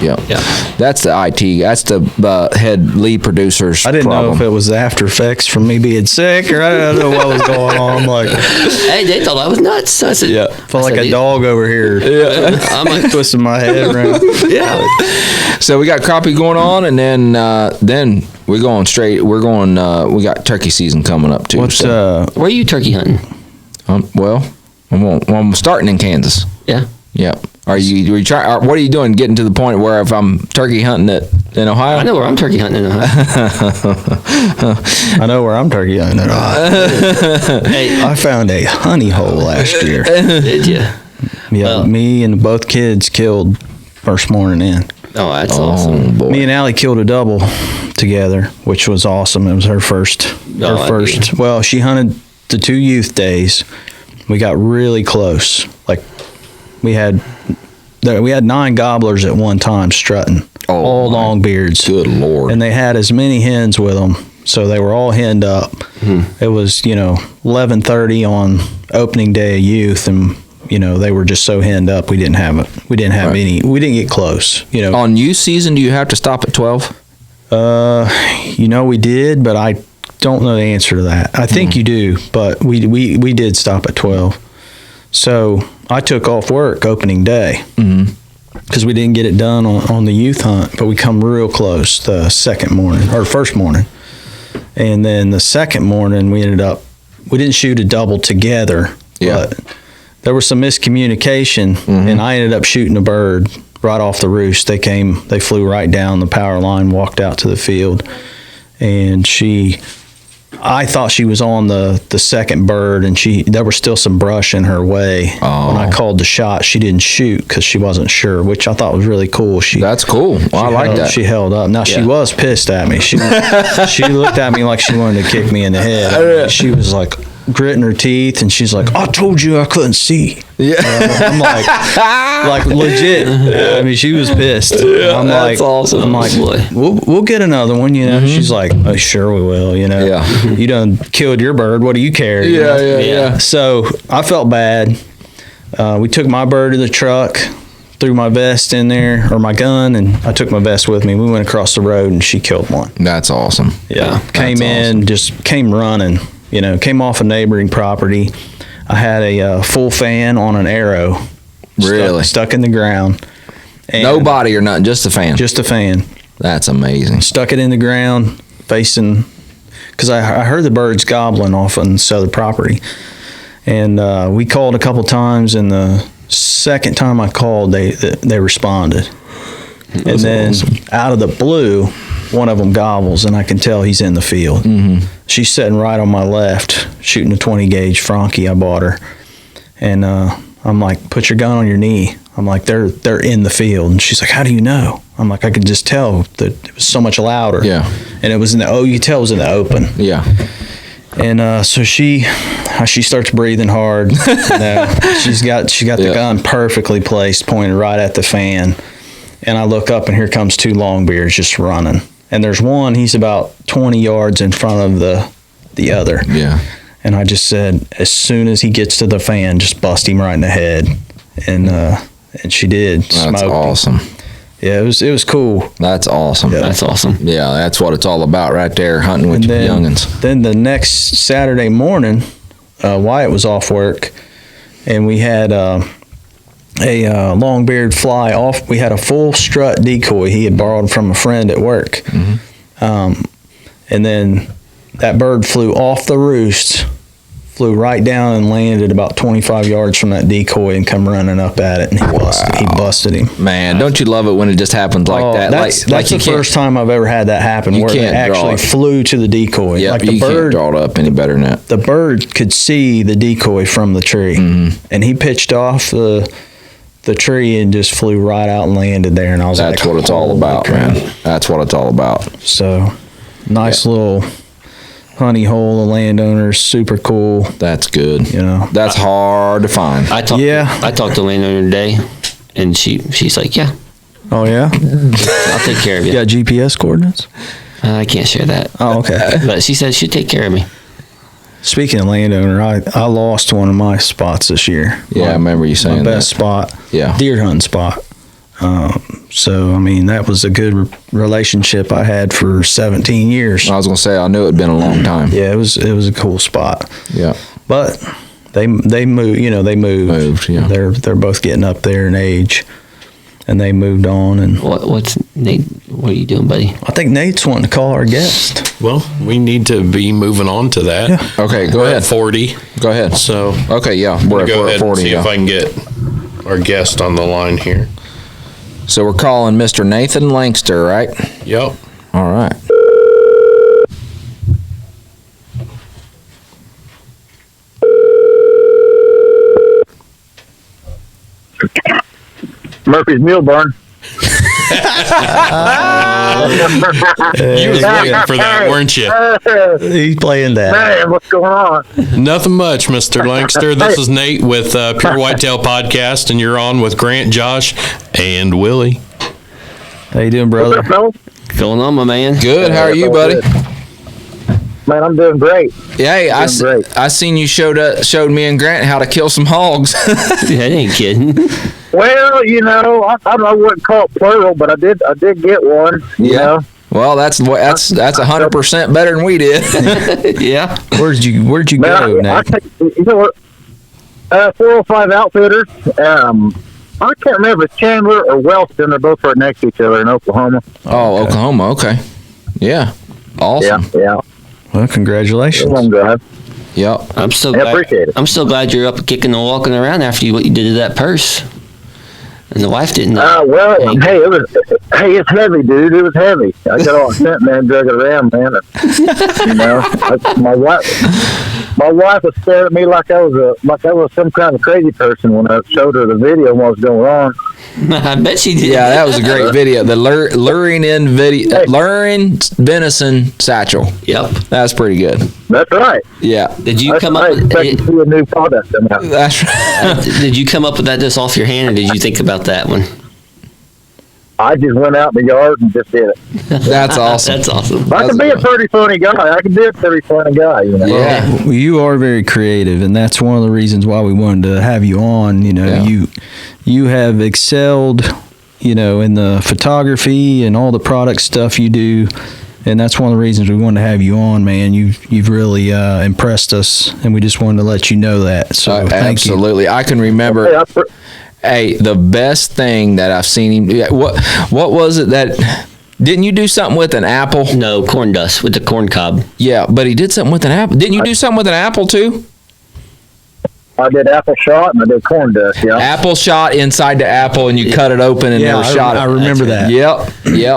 That's the IT. That's the head lead producer's I didn't problem. know if it was the after effects from me being sick, or I don't know what was going on. I'm like, hey, they thought I was nuts. I said, felt like a dog over here. Yeah. I'm like twisting my head around. Yeah. So we got crappie going on, and then we're going straight. We're going. We got turkey season coming up too. Where are you turkey hunting? Well, I'm starting in Kansas. Yeah. Yep. Are you trying? What are you doing? Getting to the point where if I'm turkey hunting in Ohio? I know where I'm turkey hunting in Ohio. I know where I'm turkey hunting in Ohio. Hey, I found a honey hole last year. Did you? Yeah, me and both kids killed first morning in. Oh, that's awesome. Boy. Me and Allie killed a double together, which was awesome. It was her first. Well, she hunted the 2 youth days. We got really close. Like, we had we had 9 gobblers at one time strutting, all long beards. Good Lord. And they had as many hens with them, so they were all henned up. It was 11:30 on opening day of youth, and they were just so henned up. We didn't have any. We didn't get close. On youth season, do you have to stop at 12? We did, but I don't know the answer to that. I think you do, but we did stop at 12. So I took off work opening day because we didn't get it done on the youth hunt, but we come real close the first morning. And then the second morning we didn't shoot a double together, but there was some miscommunication and I ended up shooting a bird right off the roost. They flew right down the power line, walked out to the field, and I thought she was on the second bird, and there was still some brush in her way. When I called the shot, she didn't shoot because she wasn't sure, which I thought was really cool. That's cool. I like that. She held up. Now, she was pissed at me. She looked at me like she wanted to kick me in the head. She was like gritting her teeth, and she's like, "I told you I couldn't see." Yeah. I'm like legit. I mean, she was pissed. I'm That's awesome. I'm like, we'll get another one. She's like, "Oh, sure we will." Yeah. You done killed your bird. What do you care? Yeah. So I felt bad. We took my bird to the truck, threw my vest in there, or my gun, and I took my vest with me. We went across the road, and she killed one. That's awesome. Yeah. Just came running. Came off a neighboring property. I had a full fan on an arrow. Really? Stuck in the ground. And no body or nothing, just a fan. Just a fan. That's amazing. Stuck it in the ground, facing, because I heard the birds gobbling off on this other property. And we called a couple times, and the second time I called, they responded. And then out of the blue, one of them gobbles, and I can tell he's in the field. She's sitting right on my left, shooting a 20 gauge Frankie I bought her. And I'm like, "Put your gun on your knee." I'm like, they're in the field. And she's like, "How do you know?" I'm like, "I could just tell that it was so much louder." Yeah. And it was you could tell it was in the open. Yeah. And so she starts breathing hard. She's got the gun perfectly placed, pointed right at the fan. And I look up, and here comes 2 longbeards just running. And there's one, he's about 20 yards in front of the other. Yeah. And I just said, as soon as he gets to the fan, just bust him right in the head. And she did. That's awesome. Yeah, it was cool. That's awesome. Yeah. That's awesome. Yeah, that's what it's all about right there, hunting with your youngins. Then the next Saturday morning, Wyatt was off work, and we had a long-beard fly off. We had a full strut decoy he had borrowed from a friend at work. And then that bird flew off the roost, flew right down and landed about 25 yards from that decoy and come running up at it, and he busted him. Man, don't you love it when it just happens like that? That's the first time I've ever had that happen, where it actually flew to the decoy. Yeah, like you can't draw it up any better than that. The bird could see the decoy from the tree, and he pitched off the tree and just flew right out and landed there. And I was like, that's what it's all about, man. That's what it's all about. So, nice little honey hole. The landowner's super cool. That's good. That's hard to find. I talked to the landowner today, and she's like, "Yeah." Oh yeah. I'll take care of you. You got GPS coordinates? I can't share that. Oh, okay. But she said she'd take care of me. Speaking of landowner, I lost one of my spots this year. Yeah, I remember you saying that. My best spot. Yeah. Deer hunting spot. So, I mean, that was a good relationship I had for 17 years. I was going to say, I knew it had been a long time. Yeah, it was a cool spot. Yeah. But they moved, they moved. Yeah. They're both getting up there in age. And they moved on. And what's Nate? What are you doing, buddy? I think Nate's wanting to call our guest. Well, we need to be moving on to that. Yeah. Okay, go We're ahead. At 40. Go ahead. So okay, yeah, we're go at ahead 40. And see if I can get our guest on the line here. So we're calling Mr. Nathan Lankster, right? Yep. All right. Murphy's Mule Barn. You was waiting for that, weren't you? He's playing that. Man, what's going on? Nothing much, Mr. Lankster. This is Nate with Pure Whitetail Podcast, and you're on with Grant, Josh, and Willie. How you doing, brother? What's up, fellas? Going on, my man? Good. How are you, buddy? Man, I'm doing great. Yeah, hey, I seen you showed me and Grant how to kill some hogs. That ain't kidding. Well, you know, I wouldn't call it plural, but I did get one. You know? Well, that's 100% better than we did. Yeah. Where'd you go, Nate? You know what? 405 Outfitters. I can't remember if it's Chandler or Wellston. They're both right next to each other in Oklahoma. Oh, okay. Oklahoma. Okay. Yeah. Awesome. Yeah. Well, congratulations. Long drive. Yep. I'm so I glad. appreciate it. I'm so glad you're up kicking and walking around after what you did to that purse. And the wife didn't know. Well, hey, it's heavy, dude. It was heavy. I got all sent, man, drug it around, man. You know, my wife was staring at me like I was some kind of crazy person when I showed her the video and what was going on. I bet she did. Yeah, that was a great video. The luring venison satchel. Yep. That's pretty good. That's right. Yeah. Did you That's come right. up? Expect to see a new product come out. That's right. Did you come up with that just off your hand, or did you think about that one? I just went out in the yard and just did it. That's awesome. That's awesome. I can be a pretty funny guy. You know. Yeah. Well, you are very creative, and that's one of the reasons why we wanted to have you on. You know, you have excelled, you know, in the photography and all the product stuff you do, and that's one of the reasons we wanted to have you on, man. You've really impressed us, and we just wanted to let you know that. So thank you. Absolutely. I can remember. Hey, the best thing that I've seen him. What was it that? Didn't you do something with an apple? No, corn dust with the corn cob. Yeah, but he did something with an apple. Didn't you do something with an apple too? I did apple shot and I did corn dust. Yeah. Apple shot inside the apple, and you cut it open and never shot it. I remember that. Yep.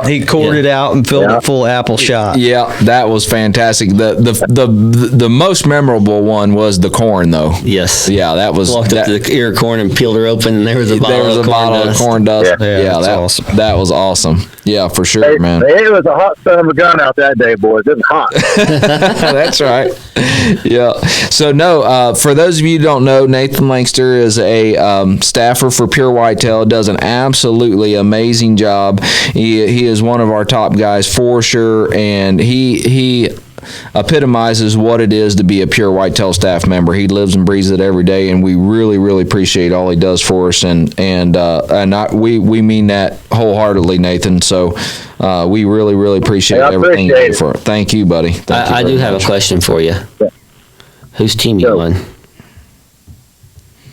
He cored it out and filled it full of apple shot. Yeah, that was fantastic. The most memorable one was the corn, though. Yes. Yeah, that was. Walked up to the ear of corn and peeled her open, and there was a bottle of corn dust. Yeah, that's awesome. That was awesome. Yeah, for sure, man. It was a hot son of a gun out that day, boys. It was hot. That's right. Yeah. So for those of you who don't know, Nathan Lankster is a staffer for Pure Whitetail. Does an absolutely amazing job. He is one of our top guys for sure, and he epitomizes what it is to be a Pure Whitetail staff member. He lives and breathes it every day, and we really, really appreciate all he does for us. We mean that wholeheartedly, Nathan. So we really, really appreciate everything you do for it. Thank you, buddy. I do have a question for you. Yeah. Whose team you on?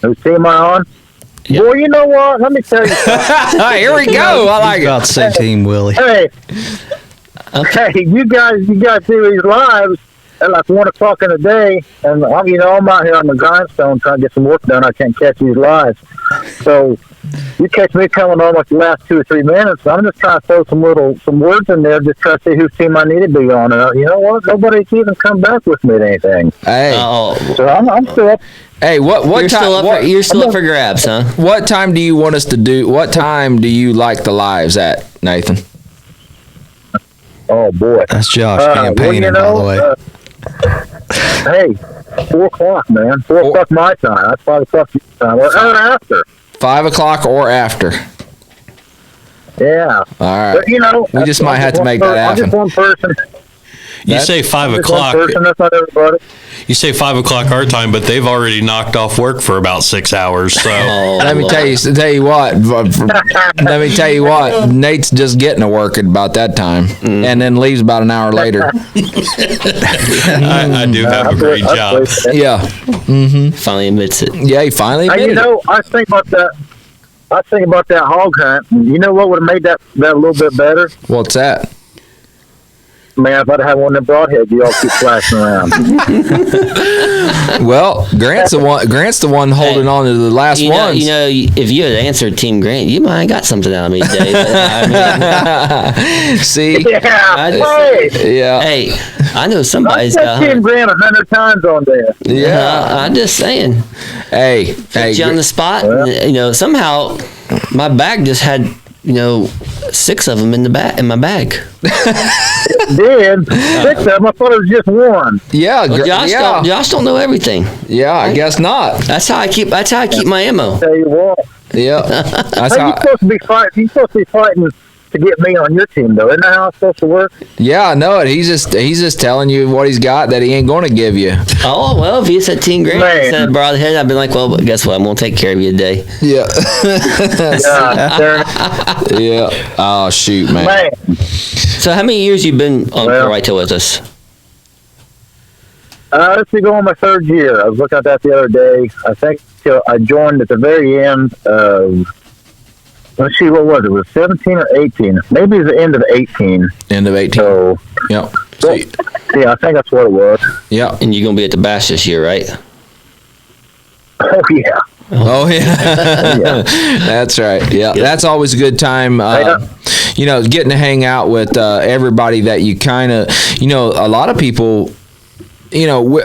Whose team am I on? Yeah. Boy, you know what? Let me tell you something. Here we go. I like About it. the same team, Willie. Hey, you guys do these lives at like 1 o'clock in the day, and I'm out here on the grindstone trying to get some work done. I can't catch these lives, so you catch me coming on like the last 2 or 3 minutes. I'm just trying to throw some words in there, just try to see whose team I need to be on. And you know what? Nobody's even come back with me to anything. Hey, so I'm still up. Hey, what You're time? You're still up for grabs, huh? What time do you want us to do? What time do you like the lives at, Nathan? Oh boy, That's Josh campaigning, by the way. Hey, 4 o'clock, man. 4 o'clock my time. That's 5 o'clock your time. Or after. 5 o'clock or after. Yeah. All right. But, we just might have to make that happen. I'm just one person. You say 5 Just one o'clock. person. That's not everybody. You say 5 o'clock our time, but they've already knocked off work for about 6 hours. So Let me tell you what. Let me tell you what. Nate's just getting to work at about that time, and then leaves about an hour later. I do have a great job. Yeah. Finally admits it. Yeah, he finally Hey, admitted it. I think about that. I think about that hog hunt. You know what would have made that a little bit better? What's that? Man, if I'd had one of them broadheads, you all keep flashing around. Well, Grant's the one holding on to the last ones. If you had answered Team Grant, you might have got something out of me today. See? Hey, I know somebody's I've got said Team Grant 100 times on there. Yeah. I'm just saying. Hey, Put you on the spot. Somehow my bag just had, 6 of them in my bag. Did 6 of them? I thought it was just one. Yeah, Well, Josh don't know everything. Yeah, I guess not. That's how I keep my ammo. Tell you what. Yeah, that's Hey, how. you're supposed to be fighting. You're supposed to be fighting to get me on your team, though. Isn't that how it's supposed to work? Yeah, I know it. He's just telling you what he's got that he ain't going to give you. Oh well, if he said 10 grand instead of borrow the head, I've been like, well, guess what? I'm gonna take care of you today. Yeah. Yeah. Yeah. Oh shoot, man. Man. So how many years you been on Pure Whitetail with us? This is going my 3rd year. I was looking at that the other day. I think I joined at the very end of, let's see, what was it? It was 17 or 18? Maybe it was the end of 18. End of 18. So, Yep. well, yeah, I think that's what it was. Yeah. And you're gonna be at the bash this year, right? Oh, yeah. Oh yeah. That's right. Yeah, that's always a good time. You know, getting to hang out with everybody that you kind of, you know, a lot of people. You know,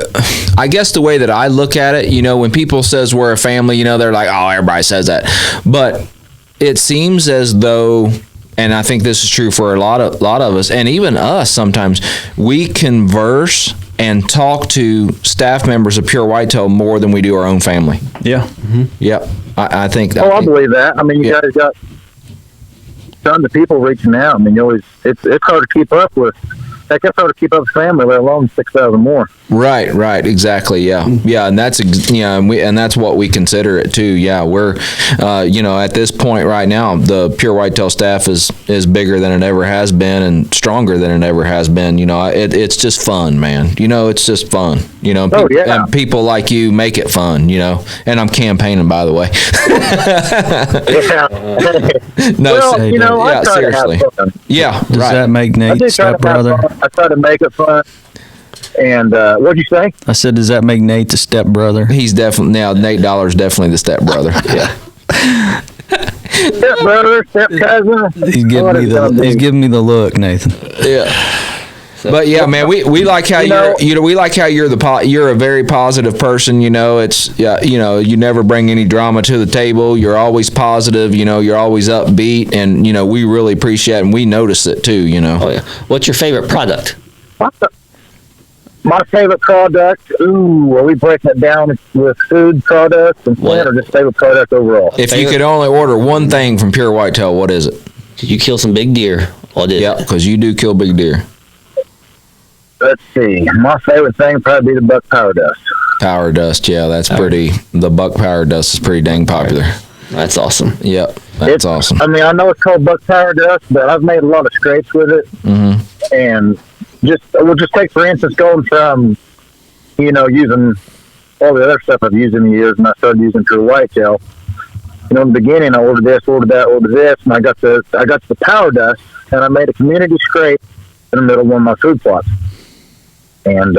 I guess the way that I look at it, you know, when people says we're a family, you know, they're like, oh, everybody says that. But it seems as though, and I think this is true for a lot of us, and even us sometimes, we converse and talk to staff members of Pure Whitetail more than we do our own family. Yeah. Yep. I think that. Oh, I believe that. I mean, you guys got tons of people reaching out. I mean, it's hard to keep up with. Heck, it's hard to keep up with family, let alone 6,000 more. Right, exactly, yeah, and that's and that's what we consider it too. Yeah, we're, you know, at this point right now, the Pure Whitetail staff is bigger than it ever has been and stronger than it ever has been. You know, it's just fun, man. You know, it's just fun. You know, and people like you make it fun. You know, and I'm campaigning, by the way. No, well, you know, I try seriously. to have fun. Yeah, Does right. that make Nate stepbrother? I try to make it fun. And what'd you say? I said, does that make Nate the stepbrother? He's definitely now. Nate Dollar's definitely the stepbrother. Yeah. Stepbrother, stepcousin. He's giving me the look, Nathan. Yeah. But yeah, man, we like how we like how you're a very positive person. You know, it's you know, you never bring any drama to the table. You're always positive. You know, you're always upbeat, and you know, we really appreciate it, and we notice it too. You know. Oh yeah. What's your favorite product? My favorite product. Ooh, are we breaking it down with food products and or just favorite product overall? If you could only order one thing from Pure Whitetail, what is it? Did you kill some big deer? Yeah, because you do kill big deer. Let's see. My favorite thing would probably be the buck power dust. Power dust, yeah, that's pretty. The buck power dust is pretty dang popular. That's awesome. Yep, that's awesome. I mean, I know it's called buck power dust, but I've made a lot of scrapes with it. Mm-hmm. And we'll just take, for instance, going from, you know, using all the other stuff I've used in the years, and I started using Pure Whitetail. You know, in the beginning, I ordered this, ordered that, ordered this, and I got the power dust, and I made a community scrape in the middle of one of my food plots. And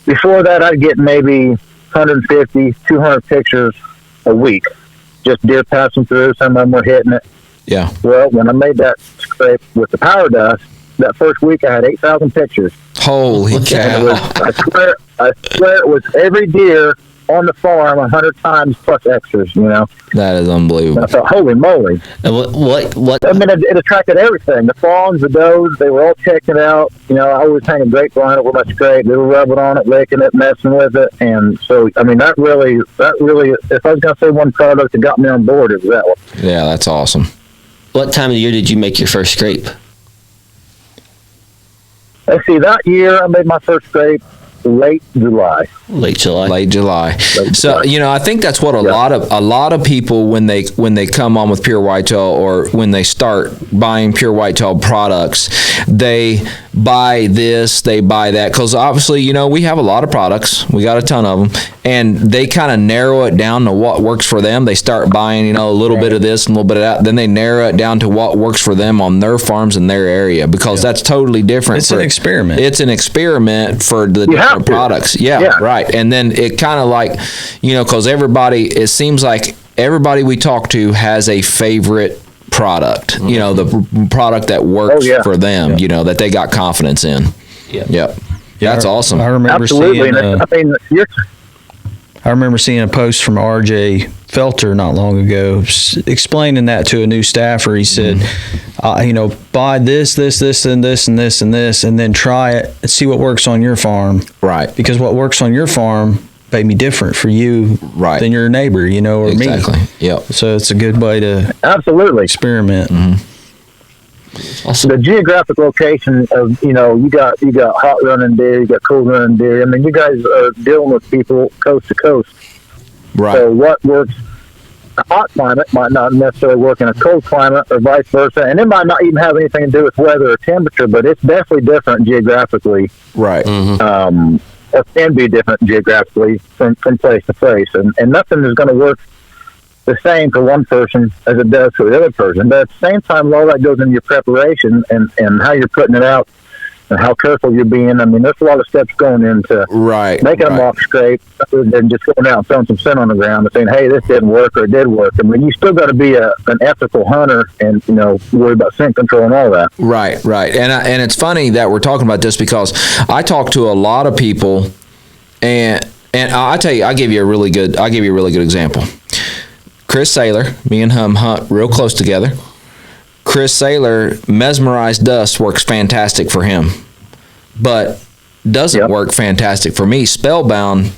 before that, I'd get maybe 150, 200 pictures a week, just deer passing through. Some of them were hitting it. Yeah. Well, when I made that scrape with the power dust, that first week I had 8,000 pictures. Holy cow! I swear it was every deer on the farm 100 times plus extras. You know. That is unbelievable. And I thought, holy moly! And what? I mean, it attracted everything. The fawns, the does, they were all checking it out. You know, I always hang a grapevine over my scrape. They were rubbing on it, licking it, messing with it. And so, I mean, that really, if I was going to say one product that got me on board, it was that one. Yeah, that's awesome. What time of the year did you make your first scrape? Let's see, that year I made my first scrape late July. Late July. So, you know, I think that's what a lot of people, when they come on with Pure Whitetail, or when they start buying Pure Whitetail products, they buy this, they buy that, because obviously, you know, we have a lot of products, we got a ton of them, and they kind of narrow it down to what works for them. They start buying, you know, a little bit of this and a little bit of that, then they narrow it down to what works for them on their farms in their area, because that's totally different. It's an experiment. It's an experiment for the different products. Yeah, right. And then it kind of like, you know, because it seems like everybody we talk to has a favorite product, you know, the product that works for them, you know, that they got confidence in. Yep. That's awesome. I remember Absolutely. seeing I remember seeing a post from RJ Felter not long ago, explaining that to a new staffer. He said, buy this, and this, and this, and this, and then try it and see what works on your farm. Right. Because what works on your farm may be different for you than your neighbor, or me. Exactly. Yep. So it's a good way to absolutely experiment. Awesome. The geographic location of, you got hot running deer, you got cold running deer. I mean, you guys are dealing with people coast to coast. Right. So what works in a hot climate might not necessarily work in a cold climate, or vice versa. And it might not even have anything to do with weather or temperature, but it's definitely different geographically. Right. Or can be different geographically from place to place. And nothing is going to work the same for one person as it does for the other person. But at the same time, all that goes into your preparation and how you're putting it out and how careful you're being. I mean, there's a lot of steps going into making a mock scrape other than just going out and throwing some scent on the ground and saying, hey, this didn't work or it did work. I mean, you still got to be an ethical hunter and, worry about scent control and all that. Right. And it's funny that we're talking about this because I talk to a lot of people and I'll tell you, I'll give you a really good example. Chris Saylor, me and him hunt real close together. Chris Saylor, mesmerized dust works fantastic for him, but doesn't work fantastic for me. Spellbound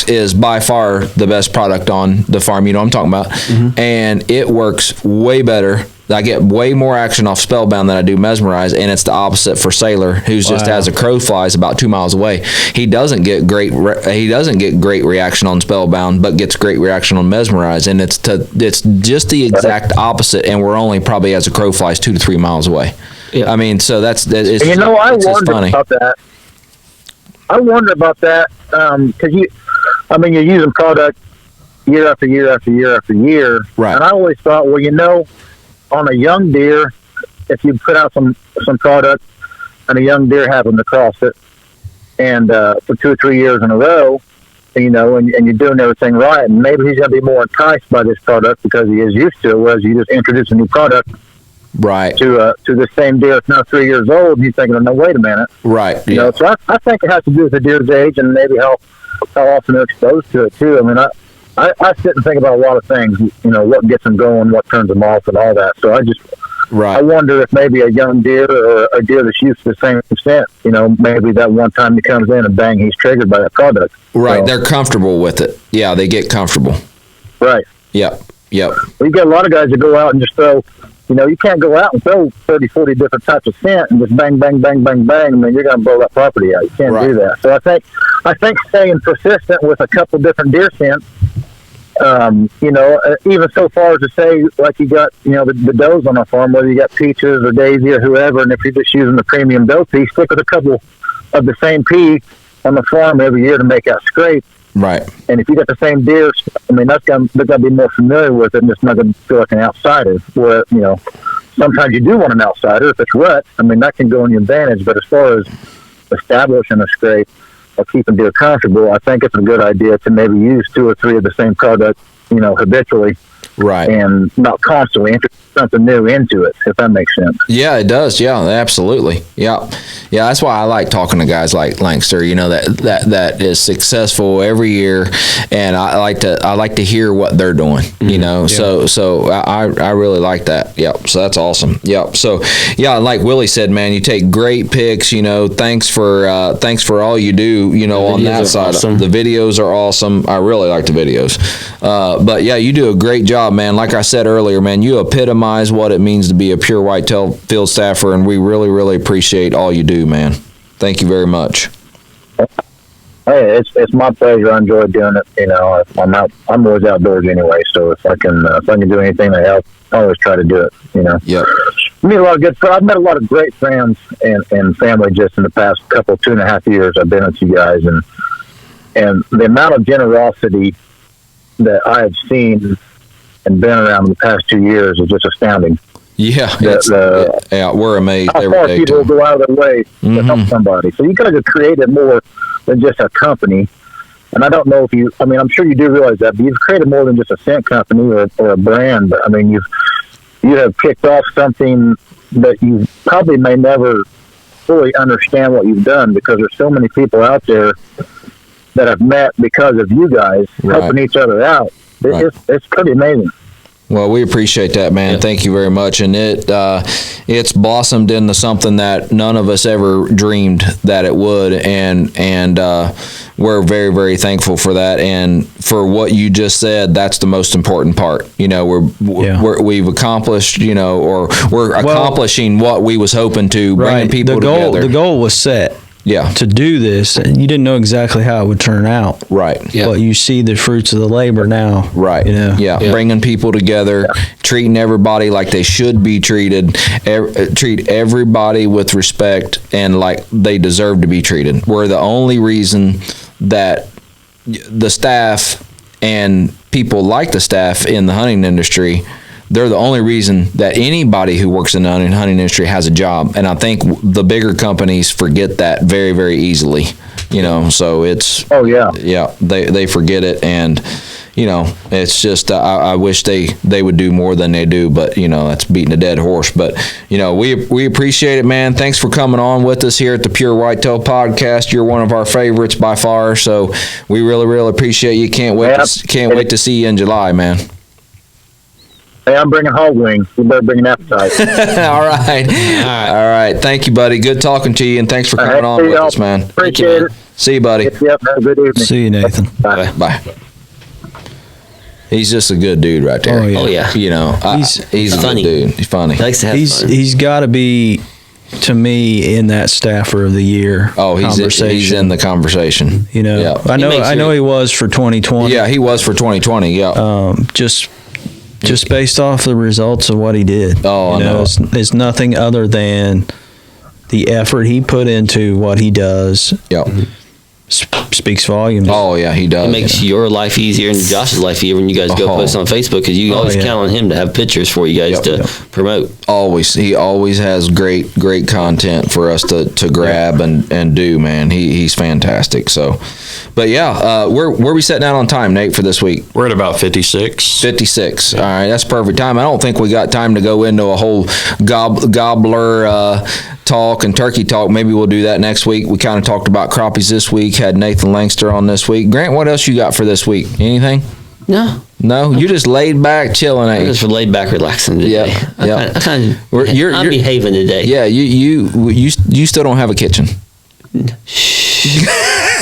is by far the best product on the farm. You know what I'm talking about? And it works way better. I get way more action off Spellbound than I do Mesmerize, and it's the opposite for Sailor, who's just has a crow flies about 2 miles away. He doesn't get great reaction on Spellbound, but gets great reaction on Mesmerize, and it's just the exact opposite. And we're only probably as a crow flies 2 to 3 miles away. Yeah. I mean, so it's I wonder funny. about that. I wonder about that because you're using product year after year after year after year, right? And I always thought, well, on a young deer, if you put out some product and a young deer happened to cross it, and for 2 or 3 years in a row, and you're doing everything right, and maybe he's going to be more enticed by this product because he is used to it, whereas you just introduce a new product right to the same deer that's now 3 years old, and he's thinking, no, wait a minute. Right. So I think it has to do with the deer's age and maybe how often they're exposed to it, too. I mean, I sit and think about a lot of things, what gets them going, what turns them off, and all that. So I wonder if maybe a young deer or a deer that's used to the same extent, maybe that one time he comes in and bang, he's triggered by that product. Right, they're comfortable with it. Yeah, they get comfortable. Right. Yep. Well, you got a lot of guys that go out and just throw, you can't go out and throw 30, 40 different types of scent and just bang, bang, bang, bang, bang. I mean, you're going to blow that property out. You can't do that. So I think staying persistent with a couple different deer scents, even so far as to say, like you got, the does on a farm, whether you got Peaches or Daisy or whoever, and if you're just using the premium doe pea, stick with a couple of the same pea on the farm every year to make that scrape. Right. And if you got the same deer, I mean, they're going to be more familiar with it and it's not going to feel like an outsider. Where, sometimes you do want an outsider. If it's rut, I mean, that can go in your advantage. But as far as establishing a scrape, or keeping deer comfortable, I think it's a good idea to maybe use 2 or 3 of the same product, habitually. Right. And not constantly introduce something new into it, if that makes sense. Yeah, it does. Yeah, absolutely. Yeah. That's why I like talking to guys like Lankster, that is successful every year, and I like to hear what they're doing. So I really like that. Yep. So that's awesome. Yep. So like Willie said, man, you take great pics. Thanks for all you do. On that side, the videos are awesome. I really like the videos. But yeah, you do a great job, man. Like I said earlier, man, you epitomize what it means to be a pure whitetail field staffer, and we really, really appreciate all you do, man. Thank you very much. Hey, it's my pleasure. I enjoy doing it. I'm always outdoors anyway, so if I can do anything to help, I always try to do it. Yep. I've met a lot of great friends and family just in the past 2.5 years I've been with you guys, and the amount of generosity that I have seen and been around in the past 2 years is just astounding. Yeah, we're amazed. How far people will go out of their way to help somebody. So you got to create it more than just a company. And I don't know if I'm sure you do realize that, but you've created more than just a scent company or a brand. But I mean, you have kicked off something that you probably may never fully understand what you've done, because there's so many people out there that have met because of you guys helping each other out. It's pretty amazing. Well, we appreciate that, man. Yep. Thank you very much. And it's blossomed into something that none of us ever dreamed that it would. And we're very, very thankful for that. And for what you just said, that's the most important part. You know, we've accomplished, you know, or we're accomplishing what we was hoping to, bringing people together. The goal was set. Yeah. To do this, you didn't know exactly how it would turn out. Right. Yeah. But you see the fruits of the labor now. Right. You know? Yeah. Bringing people together, treating everybody like they should be treated, treat everybody with respect and like they deserve to be treated. We're the only reason that the staff and people like the staff in the hunting industry, they're the only reason that anybody who works in the hunting industry has a job. And I think the bigger companies forget that very, very easily, you know, so it's, they forget it. And, you know, it's just, I wish they would do more than they do, but you know, that's beating a dead horse. But, you know, we appreciate it, man. Thanks for coming on with us here at the Pure Whitetail Podcast. You're one of our favorites by far. So we really, really appreciate you. Can't wait to see you in July, man. Hey, I'm bringing hog wings. You better bring an appetite. All right. Thank you, buddy. Good talking to you, and thanks for coming on with us, man. Appreciate it. See you, buddy. Yep. Have a good evening. See you, Nathan. Bye. He's just a good dude right there. Oh, yeah. You know, he's a funny. good dude. He's funny. He likes to have fun. He's got to be, to me, in that Staffer of the Year conversation. He's in the conversation. You know, yeah. I know he was for 2020. Yeah, he was for 2020. Yeah. Just based off the results of what he did. Oh, I know. It's nothing other than the effort he put into what he does. Yep. Speaks volumes. Oh, yeah, he does. It makes your life easier and Josh's life easier when you guys go post on Facebook, because you always count on him to have pictures for you guys to promote. Always. He always has great content for us to grab and do, man. He's fantastic. So, but yeah, where we sitting out on time, Nate, for this week? We're at about 56. 56. All right, that's perfect time. I don't think we got time to go into a whole gobbler talk and turkey talk. Maybe we'll do that next week. We kind of talked about crappies this week, had Nathan Lankster on this week. Grant, what else you got for this week? Anything? No, you just laid back, chilling. I'm just laid back, relaxing today. I'm behaving today. Yeah, you still don't have a kitchen.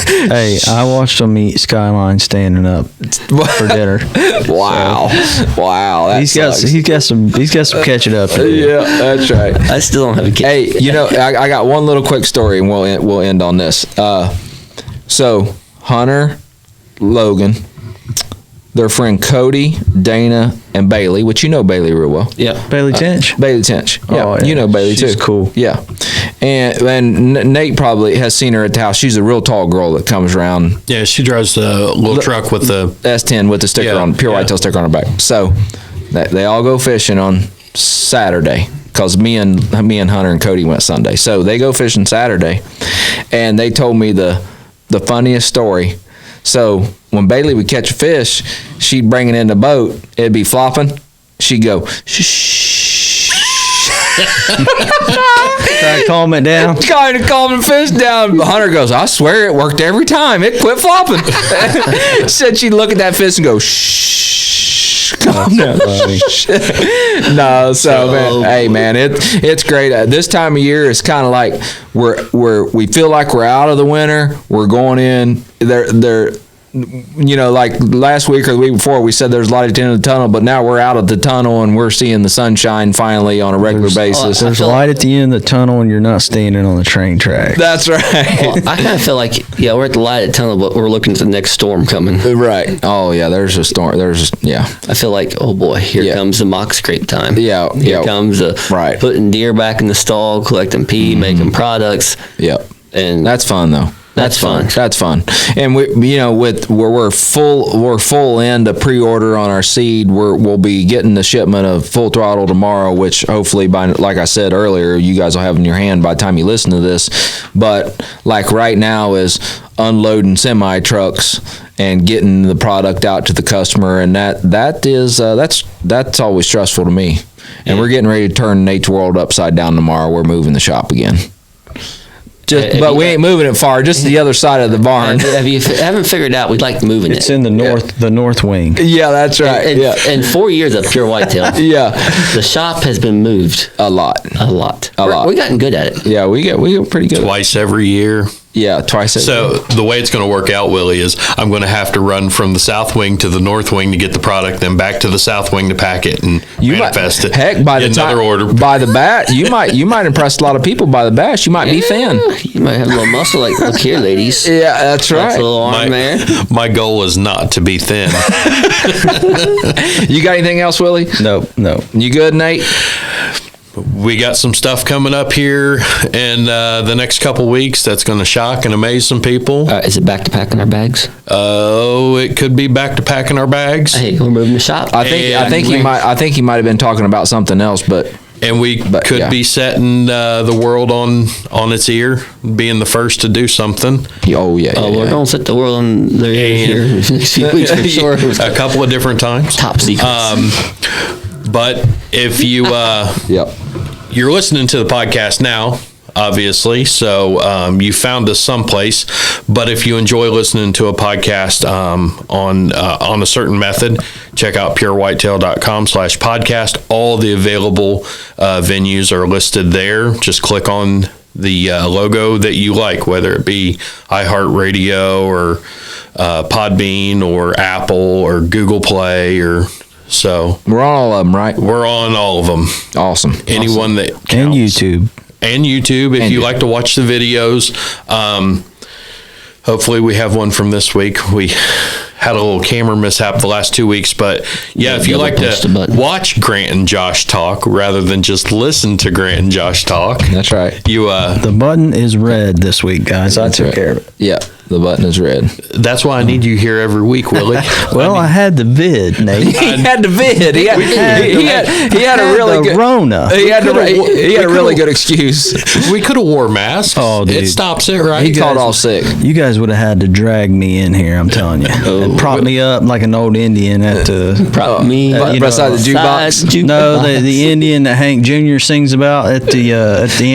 Hey, I watched him eat Skyline standing up for dinner. Wow. He's got some catching up to do. Yeah, that's right. I still don't have a kitchen. Hey, you know, I got one little quick story, and we'll end on this. So Hunter, Logan, their friend Cody, Dana, and Bailey, which you know Bailey real well. Yeah. Bailey Tench. Bailey Tench. Yeah, Oh, yeah. You know Bailey She's too. cool. Yeah. And Nate probably has seen her at the house. She's a real tall girl that comes around. Yeah, she drives the little truck with the S10 with the sticker on, Pure Whitetail sticker on her back. So they all go fishing on Saturday, because me and Hunter and Cody went Sunday. So they go fishing Saturday, and they told me the funniest story. So when Bailey would catch a fish, she'd bring it in the boat. It'd be flopping. She'd go, shh. Try to calm it down. Trying to calm the fish down. Hunter goes, I swear it worked every time. It quit flopping. Said she'd look at that fish and go, shh. Calm down. No, so man, hey man, it's great. This time of year is kind of like we feel like we're out of the winter. We're going in. They're you know, like last week or the week before, we said there's light at the end of the tunnel, but now we're out of the tunnel and we're seeing the sunshine finally on a regular basis. There's light at the end of the tunnel and you're not standing on the train track. That's right. Well, I kind of feel like, we're at the light at the tunnel, but we're looking at the next storm coming. Right. Oh, yeah, there's a storm. I feel like, oh boy, here comes the mock scrape time. Yeah. Here comes putting deer back in the stall, collecting pee, making products. Yep. And that's fun, though. That's fun. And we, you know, we're full into pre-order on our seed. We'll be getting the shipment of Full Throttle tomorrow, which hopefully like I said earlier, you guys will have in your hand by the time you listen to this. But like right now is unloading semi trucks and getting the product out to the customer, and that's always stressful to me. And we're getting ready to turn Nate's world upside down tomorrow. We're moving the shop again. But we ain't moving it far. Just the other side of the barn. Haven't figured out, we'd like to move in It's in the north wing. Yeah, that's right. In 4 years of pure whitetail. Yeah. The shop has been moved A lot. We gotten good at it. Yeah, we get pretty good. Twice every year. Yeah, twice. So the way it's going to work out, Willie, is I'm going to have to run from the south wing to the north wing to get the product, then back to the south wing to pack it and manifest it. Heck, by the time order. by the bat, you might impress a lot of people. By the bash, you might be thin. You might have a little muscle. Like, look here, ladies. Yeah, that's right. That's a little arm there. My goal is not to be thin. You got anything else, Willie? No. You good, Nate? We got some stuff coming up here in the next couple weeks that's going to shock and amaze some people. Is it back to packing our bags? Oh, it could be back to packing our bags. Hey, we're moving the shop. I think he might have been talking about something else, but we could be setting the world on its ear, being the first to do something. We're going to set the world on their ear here in the next few weeks for sure. A couple of different times. Top secrets. But if you you're listening to the podcast now, obviously, so you found us someplace. But if you enjoy listening to a podcast on a certain method, check out purewhitetail.com/podcast. All the available venues are listed there. Just click on the logo that you like, whether it be iHeartRadio or Podbean or Apple or Google Play or. So we're on all of them, right? We're on all of them. Awesome. Anyone that counts. And YouTube. If you like to watch the videos. Hopefully we have one from this week. We had a little camera mishap the last 2 weeks, but if you like to watch Grant and Josh talk rather than just listen to Grant and Josh talk. That's right. The button is red this week, guys. I took care of it. Yeah. The button is red. That's why I need you here every week, Willie. I had the vid, Nate. He had the vid. He had a really good Rona. He had a really good excuse. We could have wore masks. Oh, dude. It stops it, right? He called off sick. You guys would have had to drag me in here. I'm telling you, and prop me up like an old Indian at the beside the jukebox. No, the Indian that Hank Jr. sings about at the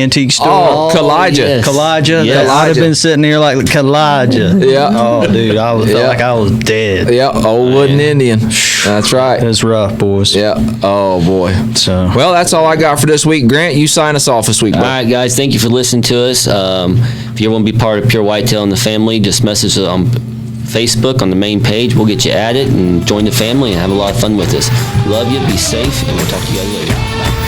antique store. Oh, Kalijah. Yes. Kalijah. Yes. I'd have been sitting here like Kalijah. Yeah. Oh, dude, I felt like I was dead. Yeah, old wooden Indian. That's right. It's rough, boys. Yeah. Oh boy. So well, that's all I got for this week. Grant, you sign us off this week. All right, guys. Thank you for listening to us. If you want to be part of Pure Whitetail and the family, just message us on Facebook on the main page. We'll get you added and join the family and have a lot of fun with us. Love you. Be safe, and we'll talk to you guys later. Bye.